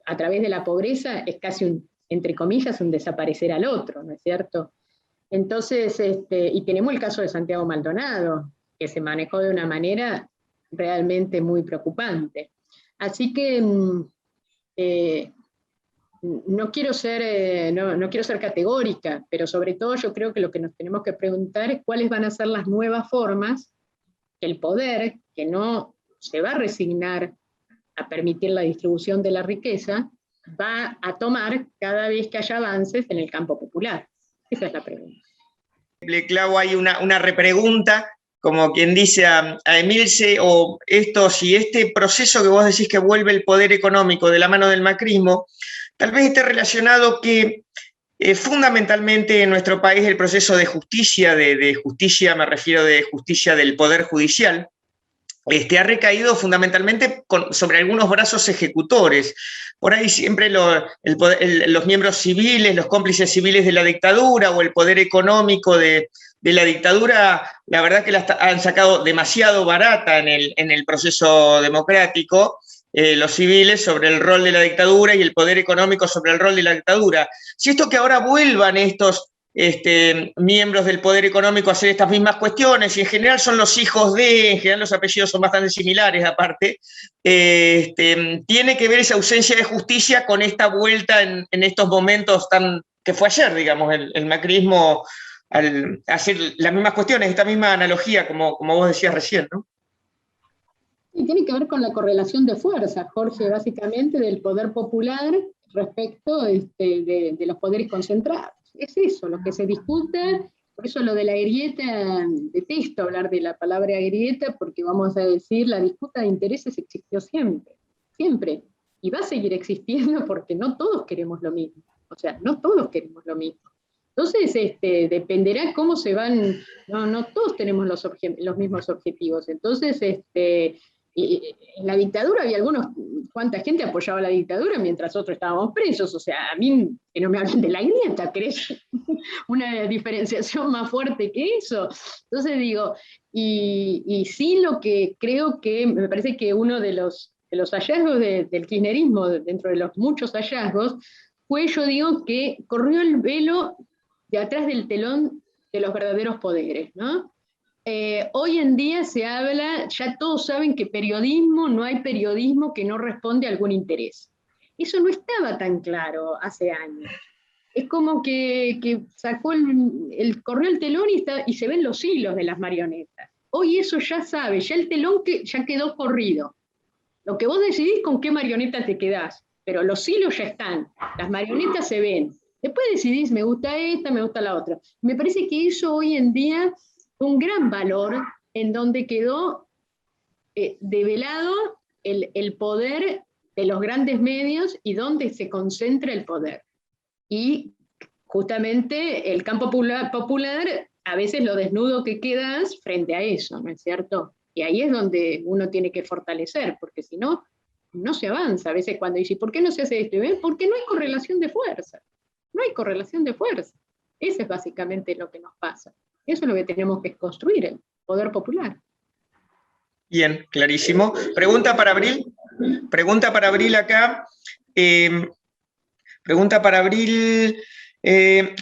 [SPEAKER 6] a través de la pobreza, es casi entre comillas, un desaparecer al otro, ¿no es cierto? Entonces, y tenemos el caso de Santiago Maldonado, que se manejó de una manera realmente muy preocupante. Así que no quiero ser categórica, pero sobre todo yo creo que lo que nos tenemos que preguntar es cuáles van a ser las nuevas formas que el poder, que no se va a resignar a permitir la distribución de la riqueza, va a tomar cada vez que haya avances en el campo popular. Esa es la pregunta.
[SPEAKER 3] Le clavo ahí una repregunta, como quien dice a Emilce, o si este proceso que vos decís que vuelve el poder económico de la mano del macrismo, tal vez esté relacionado que fundamentalmente en nuestro país el proceso de justicia, justicia me refiero de justicia del poder judicial, ha recaído fundamentalmente sobre algunos brazos ejecutores. Por ahí siempre los miembros civiles, los cómplices civiles de la dictadura o el poder económico de la dictadura, la verdad que la han sacado demasiado barata en el proceso democrático, los civiles sobre el rol de la dictadura y el poder económico sobre el rol de la dictadura. Si esto que ahora vuelvan estos miembros del poder económico a hacer estas mismas cuestiones, y en general son los hijos en general los apellidos son bastante similares aparte, tiene que ver esa ausencia de justicia con esta vuelta en estos momentos que fue ayer, digamos, el macrismo al hacer las mismas cuestiones, esta misma analogía, como vos decías recién, ¿no?
[SPEAKER 6] Y tiene que ver con la correlación de fuerzas, Jorge, básicamente del poder popular respecto de los poderes concentrados. Es eso, lo que se discute, por eso lo de la grieta, detesto hablar de la palabra grieta, porque vamos a decir, la disputa de intereses existió siempre, siempre, y va a seguir existiendo porque no todos queremos lo mismo, o sea, no todos queremos lo mismo. Entonces, dependerá cómo se van, no todos tenemos los mismos objetivos, entonces, en la dictadura había cuánta gente apoyaba la dictadura mientras otros estábamos presos, o sea, a mí que no me hablan de la grieta, ¿crees? Una diferenciación más fuerte que eso. Entonces digo, y sí lo que creo que, me parece que uno de los hallazgos del kirchnerismo, dentro de los muchos hallazgos, fue, yo digo, que corrió el velo de atrás del telón de los verdaderos poderes, ¿no? Hoy en día se habla, ya todos saben que no hay periodismo que no responde a algún interés. Eso no estaba tan claro hace años. Es como que sacó corrió el telón y se ven los hilos de las marionetas. Hoy eso ya sabe, ya el telón ya quedó corrido. Lo que vos decidís con qué marioneta te quedás, pero los hilos ya están, las marionetas se ven. Después decidís, me gusta esta, me gusta la otra. Me parece que eso hoy en día un gran valor en donde quedó develado el poder de los grandes medios y donde se concentra el poder. Y justamente el campo popular a veces lo desnudo que quedas frente a eso, ¿no es cierto? Y ahí es donde uno tiene que fortalecer, porque si no, no se avanza. A veces cuando dice, ¿por qué no se hace esto? Porque no hay correlación de fuerza. No hay correlación de fuerza. Ese es básicamente lo que nos pasa. Eso es lo que tenemos que construir, el poder popular.
[SPEAKER 3] Bien, clarísimo. Pregunta para Abril. Pregunta para Abril acá. Pregunta para Abril.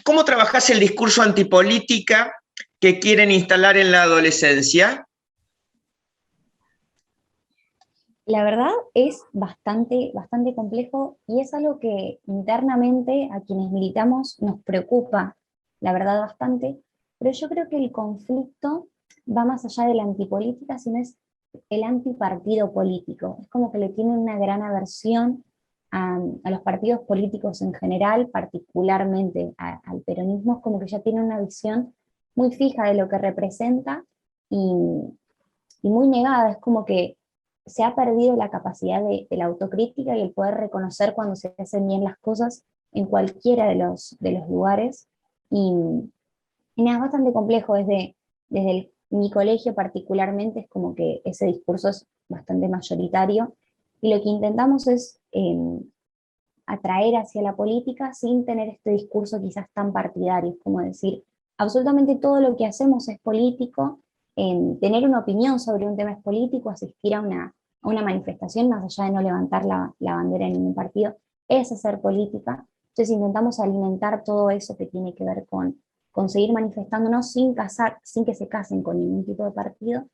[SPEAKER 3] ¿Cómo trabajás el discurso antipolítica que quieren instalar en la adolescencia?
[SPEAKER 5] La verdad es bastante complejo y es algo que internamente a quienes militamos nos preocupa, la verdad bastante, pero yo creo que el conflicto va más allá de la antipolítica, sino es el antipartido político. Es como que le tienen una gran aversión a los partidos políticos en general, particularmente al peronismo, es como que ya tienen una visión muy fija de lo que representa y muy negada, es como que se ha perdido la capacidad de la autocrítica y el poder reconocer cuando se hacen bien las cosas en cualquiera de los lugares. Y nada, es bastante complejo desde mi colegio particularmente, es como que ese discurso es bastante mayoritario, y lo que intentamos es atraer hacia la política sin tener este discurso quizás tan partidario, es como decir, absolutamente todo lo que hacemos es político, tener una opinión sobre un tema es político, asistir a una manifestación, más allá de no levantar la bandera de ningún partido, es hacer política. Entonces intentamos alimentar todo eso que tiene que ver con seguir manifestándonos sin que se casen con ningún tipo de partido,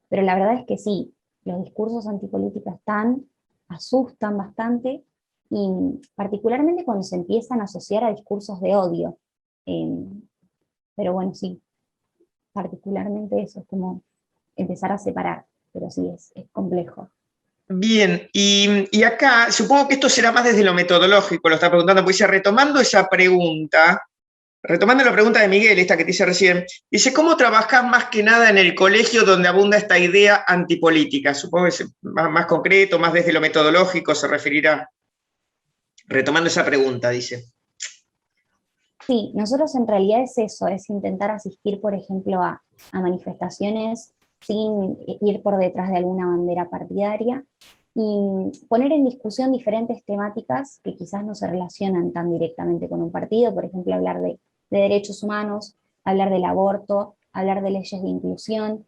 [SPEAKER 5] pero la verdad es que sí, los discursos antipolíticos asustan bastante, y particularmente cuando se empiezan a asociar a discursos de odio. Pero bueno, sí, particularmente eso es como empezar a separar, pero sí, es complejo.
[SPEAKER 3] Bien, y acá, supongo que esto será más desde lo metodológico, lo está preguntando, pues dice, retomando la pregunta de Miguel, esta que te hice recién, dice, ¿cómo trabajás más que nada en el colegio donde abunda esta idea antipolítica? Supongo que es más concreto, más desde lo metodológico se referirá. Retomando esa pregunta, dice.
[SPEAKER 5] Sí, nosotros en realidad es eso, es intentar asistir, por ejemplo, a manifestaciones sin ir por detrás de alguna bandera partidaria, y poner en discusión diferentes temáticas que quizás no se relacionan tan directamente con un partido, por ejemplo, hablar de derechos humanos, hablar del aborto, hablar de leyes de inclusión,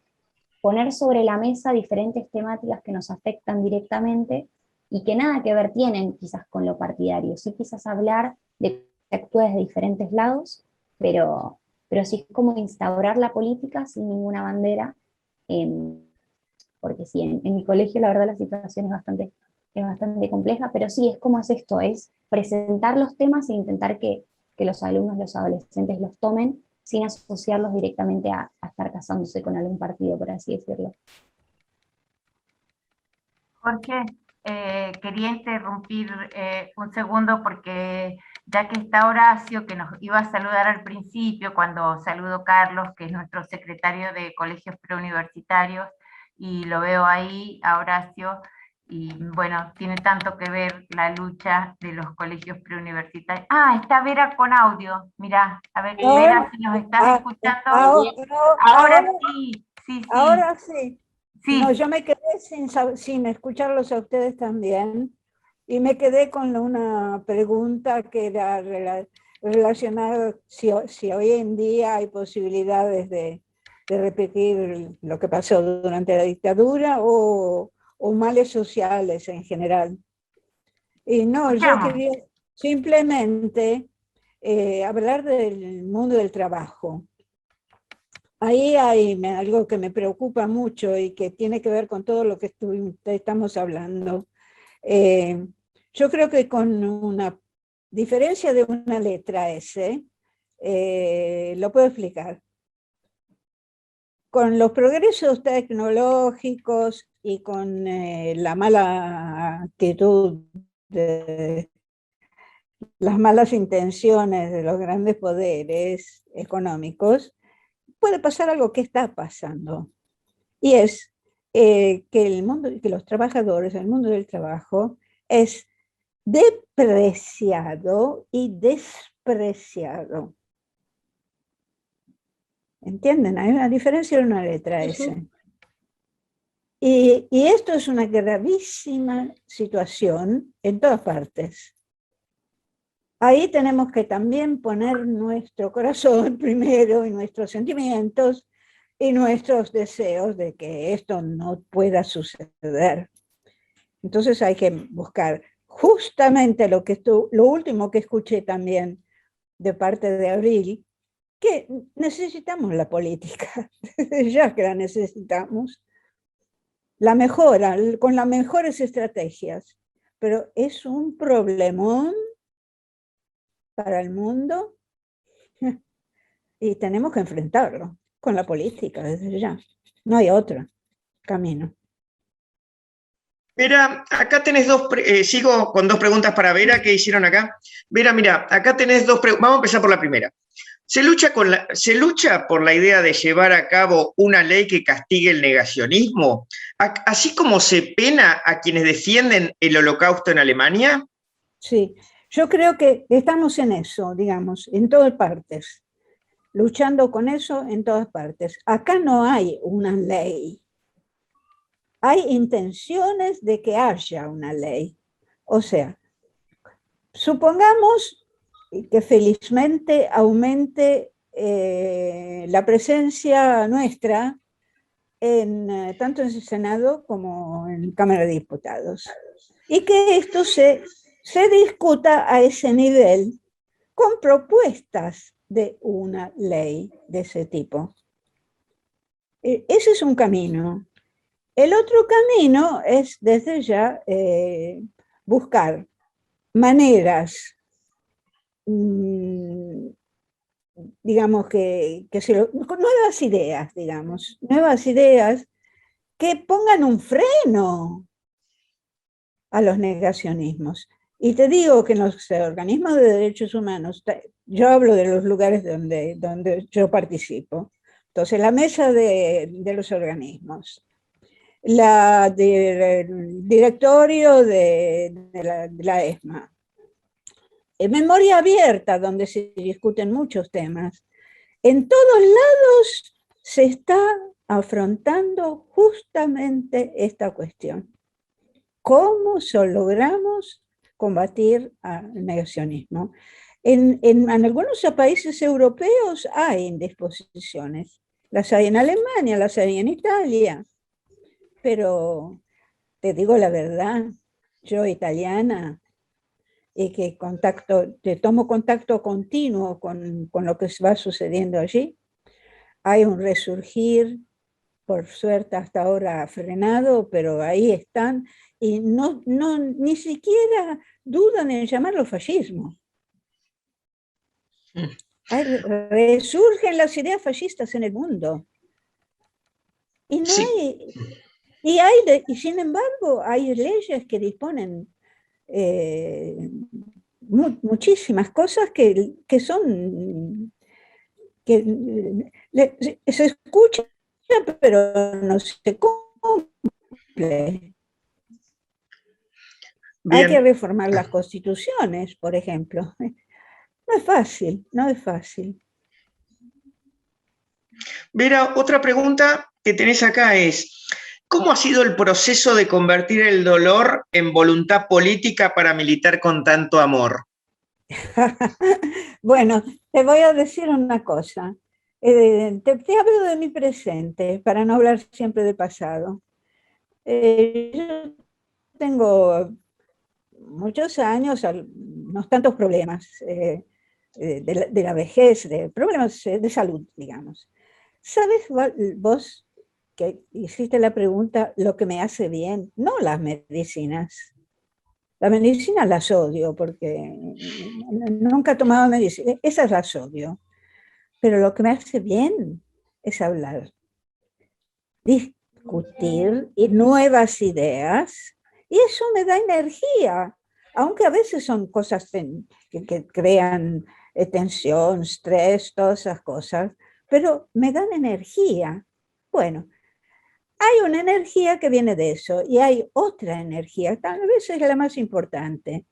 [SPEAKER 5] poner sobre la mesa diferentes temáticas que nos afectan directamente y que nada que ver tienen quizás con lo partidario, sí quizás hablar de que actúa desde diferentes lados, pero sí es como instaurar la política sin ninguna bandera, porque sí, en mi colegio la verdad la situación es bastante compleja, pero sí, es como es esto, es presentar los temas e intentar que los alumnos, los adolescentes los tomen sin asociarlos directamente a estar casándose con algún partido, por así decirlo.
[SPEAKER 1] Jorge, quería interrumpir un segundo porque ya que está Horacio, que nos iba a saludar al principio, cuando saludo Carlos, que es nuestro secretario de colegios preuniversitarios, y lo veo ahí a Horacio, y bueno, tiene tanto que ver la lucha de los colegios preuniversitarios. Ah, está Vera con audio, mirá, a ver, Vera, si nos estás escuchando. Ahora sí, sí.
[SPEAKER 4] Ahora sí.
[SPEAKER 1] Sí.
[SPEAKER 4] No, yo me quedé sin escucharlos a ustedes también, y me quedé con una pregunta que era relacionada si hoy en día hay posibilidades de repetir lo que pasó durante la dictadura o males sociales en general. Y no, yo quería simplemente hablar del mundo del trabajo. Ahí hay algo que me preocupa mucho y que tiene que ver con todo lo que estamos hablando. Yo creo que con una diferencia de una letra S, lo puedo explicar. Con los progresos tecnológicos y con la mala actitud, las malas intenciones de los grandes poderes económicos, puede pasar algo que está pasando, y es que los trabajadores, el mundo del trabajo, es depreciado y despreciado. ¿Entienden? Hay una diferencia en una letra S. Y esto es una gravísima situación en todas partes. Ahí tenemos que también poner nuestro corazón primero y nuestros sentimientos y nuestros deseos de que esto no pueda suceder. Entonces hay que buscar justamente lo último que escuché también de parte de Abril, que necesitamos la política, ya que la necesitamos, la mejora, con las mejores estrategias, pero es un problemón para el mundo y tenemos que enfrentarlo con la política desde ya. No hay otro camino.
[SPEAKER 3] Vera, acá tenés sigo con dos preguntas para Vera, ¿qué hicieron acá? Vera, mira, acá tenés dos preguntas, vamos a empezar por la primera. ¿Se lucha por la idea de llevar a cabo una ley que castigue el negacionismo, así como se pena a quienes defienden el Holocausto en Alemania?
[SPEAKER 4] Sí, yo creo que estamos en eso, digamos, en todas partes, luchando con eso en todas partes. Acá no hay una ley. Hay intenciones de que haya una ley. O sea, supongamos que felizmente aumente la presencia nuestra tanto en el Senado como en Cámara de Diputados. Y que esto se discuta a ese nivel con propuestas de una ley de ese tipo. Ese es un camino. El otro camino es desde ya buscar maneras, digamos, nuevas ideas, digamos, nuevas ideas que pongan un freno a los negacionismos. Y te digo que en los organismos de derechos humanos, yo hablo de los lugares donde yo participo. Entonces, la mesa de los organismos, el directorio de la ESMA, en memoria abierta, donde se discuten muchos temas. En todos lados se está afrontando justamente esta cuestión. ¿Cómo logramos combatir al negacionismo? En algunos países europeos hay disposiciones. Las hay en Alemania, las hay en Italia. Pero te digo la verdad, yo italiana, y que tomo contacto continuo con lo que va sucediendo allí, hay un resurgir, por suerte hasta ahora frenado, pero ahí están, y ni siquiera dudan en llamarlo fascismo. Resurgen las ideas fascistas en el mundo. Y no hay... Y sin embargo, hay leyes que disponen muchísimas cosas que son, que se escucha, pero no se cumple. Hay que reformar las constituciones, por ejemplo. No es fácil, no es fácil.
[SPEAKER 3] Vera, otra pregunta que tenés acá es, ¿cómo ha sido el proceso de convertir el dolor en voluntad política para militar con tanto amor?
[SPEAKER 4] Bueno, te voy a decir una cosa. Te hablo de mi presente, para no hablar siempre del pasado. Yo tengo muchos años, unos tantos problemas de la vejez, de problemas de salud, digamos. ¿Sabes vos que hiciste la pregunta, lo que me hace bien? No las medicinas. Las medicinas las odio porque nunca he tomado medicina. Esas las odio. Pero lo que me hace bien es hablar, discutir nuevas ideas, y eso me da energía, aunque a veces son cosas que crean tensión, estrés, todas esas cosas, pero me dan energía. Bueno, hay una energía que viene de eso y hay otra energía, tal vez es la más importante,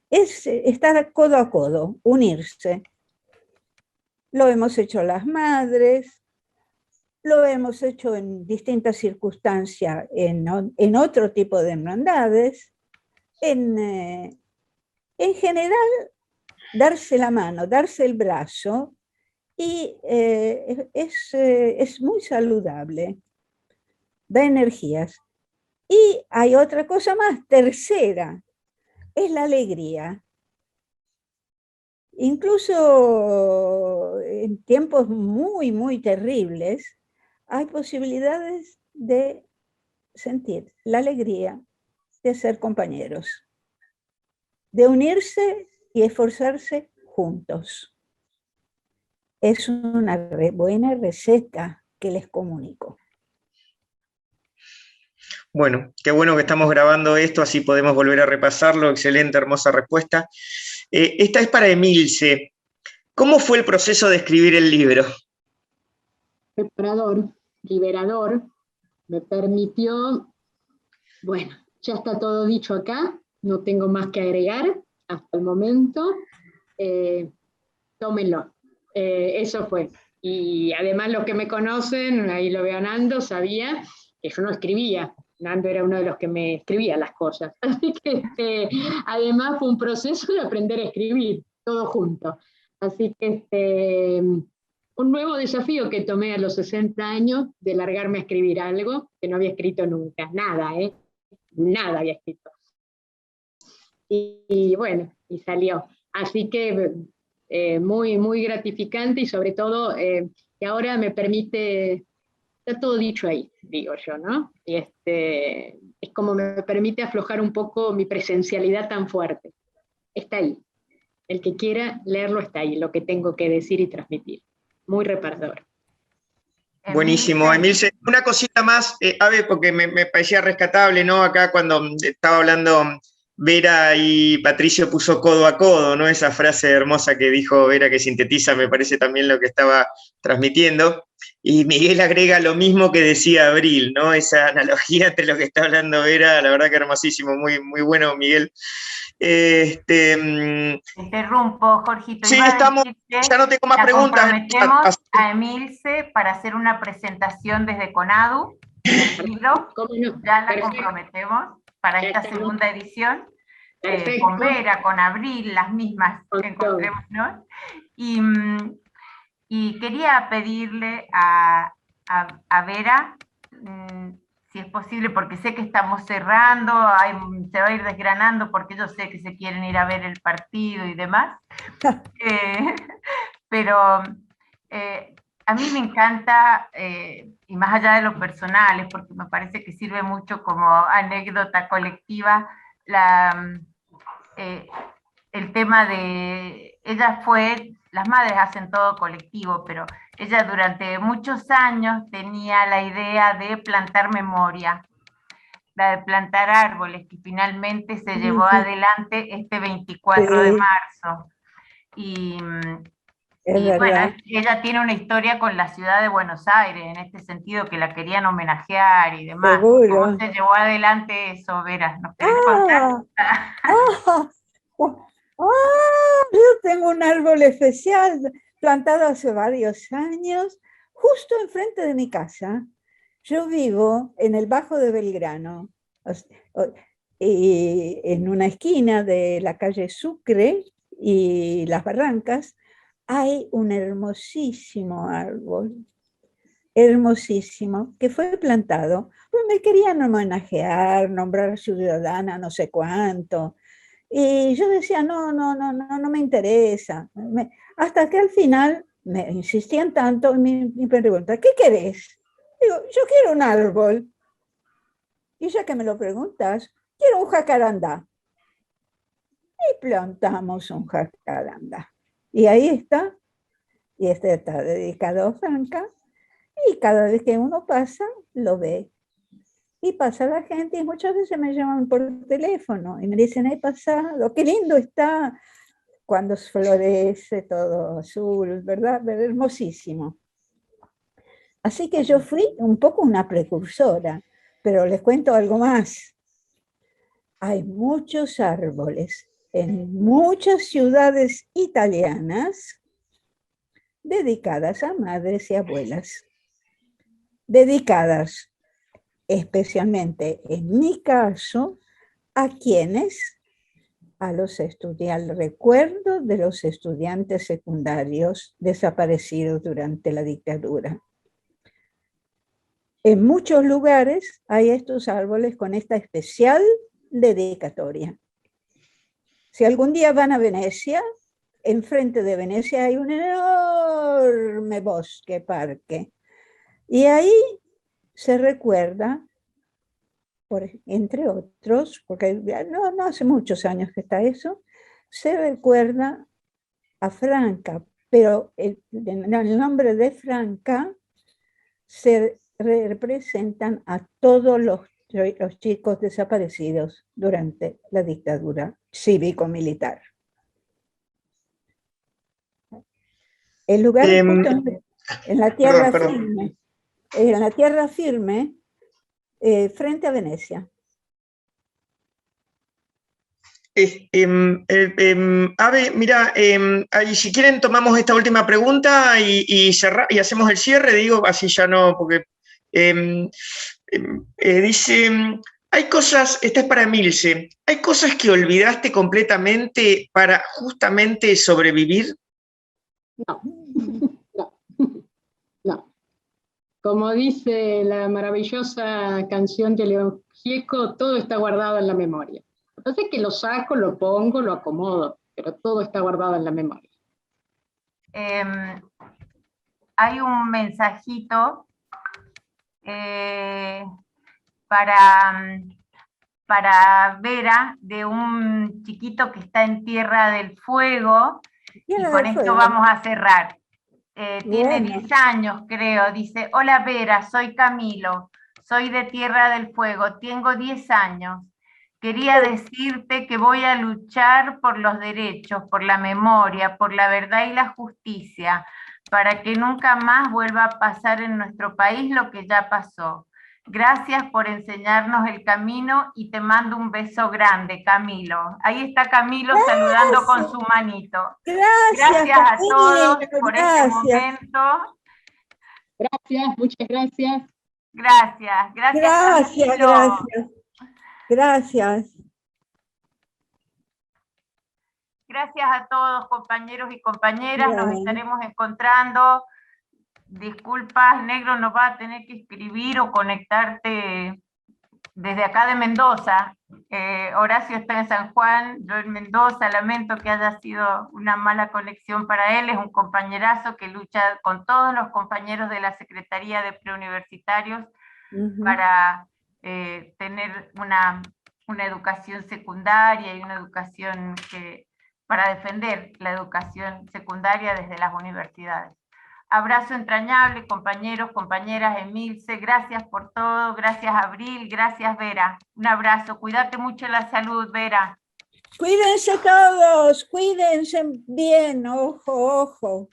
[SPEAKER 4] es estar codo a codo, unirse. Lo hemos hecho las madres, lo hemos hecho en distintas circunstancias, en otro tipo de hermandades, en general, darse la mano, darse el brazo, y es muy saludable, da energías. Y hay otra cosa más, tercera, es la alegría. Incluso en tiempos muy, muy terribles, hay posibilidades de sentir la alegría de ser compañeros, de unirse y esforzarse juntos. Es una buena receta que les comunico.
[SPEAKER 3] Bueno, qué bueno que estamos grabando esto, así podemos volver a repasarlo. Excelente, hermosa respuesta. Esta es para Emilce. ¿Cómo fue el proceso de escribir el libro?
[SPEAKER 6] Preparador, liberador, me permitió, bueno, ya está todo dicho acá, no tengo más que agregar hasta el momento, tómenlo, eso fue. Y además los que me conocen, ahí lo veo a Nando, sabía que yo no escribía, Nando era uno de los que me escribía las cosas, así que además fue un proceso de aprender a escribir, todo junto. Así que un nuevo desafío que tomé a los 60 años de largarme a escribir algo que no había escrito nunca, nada, nada había escrito. Y bueno, y salió. Así que muy, muy gratificante y sobre todo que ahora me permite, está todo dicho ahí, digo yo, ¿no? Y es como me permite aflojar un poco mi presencialidad tan fuerte. Está ahí. El que quiera leerlo está ahí, lo que tengo que decir y transmitir. Muy reparador.
[SPEAKER 3] Buenísimo, Emilce. Una cosita más, Ave, porque me parecía rescatable, ¿no? Acá cuando estaba hablando Vera y Patricio puso codo a codo, ¿no? Esa frase hermosa que dijo Vera que sintetiza, me parece también lo que estaba transmitiendo. Y Miguel agrega lo mismo que decía Abril, ¿no? Esa analogía entre lo que está hablando Vera, la verdad que hermosísimo, muy, muy bueno, Miguel.
[SPEAKER 1] Interrumpo, Jorgito.
[SPEAKER 3] Sí, estamos, ya no tengo más preguntas.
[SPEAKER 1] Comprometemos a Emilce para hacer una presentación desde CONADU del libro. Ya la comprometemos para esta segunda edición. Con Vera, con Abril, las mismas que encontremos, ¿no? Y quería pedirle a Vera, si es posible, porque sé que estamos cerrando, se va a ir desgranando, porque yo sé que se quieren ir a ver el partido y demás. Pero a mí me encanta, y más allá de lo personal, porque me parece que sirve mucho como anécdota colectiva, el tema de, las madres hacen todo colectivo, pero ella durante muchos años tenía la idea de plantar memoria, la de plantar árboles, que finalmente se llevó adelante este 24 de marzo. Y bueno, ella tiene una historia con la ciudad de Buenos Aires, en este sentido, que la querían homenajear y demás. ¿Cómo se llevó adelante eso, Vera? ¿Nos querés contar?
[SPEAKER 4] Yo tengo un árbol especial plantado hace varios años, justo enfrente de mi casa. Yo vivo en el Bajo de Belgrano, y en una esquina de la calle Sucre y Las Barrancas hay un hermosísimo árbol, hermosísimo, que fue plantado. Me querían homenajear, nombrar ciudadana, no sé cuánto. Y yo decía, no me interesa. Hasta que al final me insistían tanto y me preguntan, ¿qué querés? Digo, yo quiero un árbol. Y ya que me lo preguntas, quiero un jacarandá. Y plantamos un jacarandá. Y ahí está. Y este está dedicado a Franca. Y cada vez que uno pasa, lo ve. Y pasa la gente y muchas veces me llaman por teléfono y me dicen, he pasado, qué lindo está cuando florece todo azul, ¿verdad? Hermosísimo. Así que yo fui un poco una precursora, pero les cuento algo más. Hay muchos árboles en muchas ciudades italianas dedicadas a madres y abuelas. dedicadas especialmente en mi caso, ¿a quiénes? A los estudiantes, al recuerdo de los estudiantes secundarios desaparecidos durante la dictadura. En muchos lugares hay estos árboles con esta especial dedicatoria. Si algún día van a Venecia, enfrente de Venecia hay un enorme bosque, parque, y ahí se recuerda, entre otros, porque no hace muchos años que está eso, se recuerda a Franca, pero el nombre de Franca se representan a todos los chicos desaparecidos durante la dictadura cívico-militar. El lugar es justamente en la tierra firme, en la tierra firme, frente a Venecia.
[SPEAKER 3] Ave, mira, si quieren tomamos esta última pregunta y hacemos el cierre, digo, así ya no, porque dice, hay cosas, esta es para Emilce, ¿hay cosas que olvidaste completamente para justamente sobrevivir?
[SPEAKER 6] No, no. Como dice la maravillosa canción de León Gieco, todo está guardado en la memoria. Entonces que lo saco, lo pongo, lo acomodo, pero todo está guardado en la memoria.
[SPEAKER 1] Hay un mensajito para Vera, de un chiquito que está en Tierra del Fuego, y con esto vamos a cerrar. Tiene 10 años, creo. Dice: hola Vera, soy Camilo, soy de Tierra del Fuego, tengo 10 años. Quería decirte que voy a luchar por los derechos, por la memoria, por la verdad y la justicia, para que nunca más vuelva a pasar en nuestro país lo que ya pasó. Gracias por enseñarnos el camino y te mando un beso grande, Camilo. Ahí está Camilo saludando con su manito. Gracias a todos por este momento.
[SPEAKER 6] Gracias, muchas gracias.
[SPEAKER 1] Gracias.
[SPEAKER 4] Gracias.
[SPEAKER 1] Gracias a todos, compañeros y compañeras. Nos estaremos encontrando. Disculpas, Negro, nos va a tener que escribir o conectarte desde acá de Mendoza. Horacio está en San Juan, yo en Mendoza. Lamento que haya sido una mala conexión para él. Es un compañerazo que lucha con todos los compañeros de la Secretaría de Preuniversitarios para tener una educación secundaria y una educación para defender la educación secundaria desde las universidades. Abrazo entrañable, compañeros, compañeras, Emilce, gracias por todo, gracias Abril, gracias Vera. Un abrazo, cuídate mucho de la salud, Vera.
[SPEAKER 4] Cuídense todos, cuídense bien, ojo.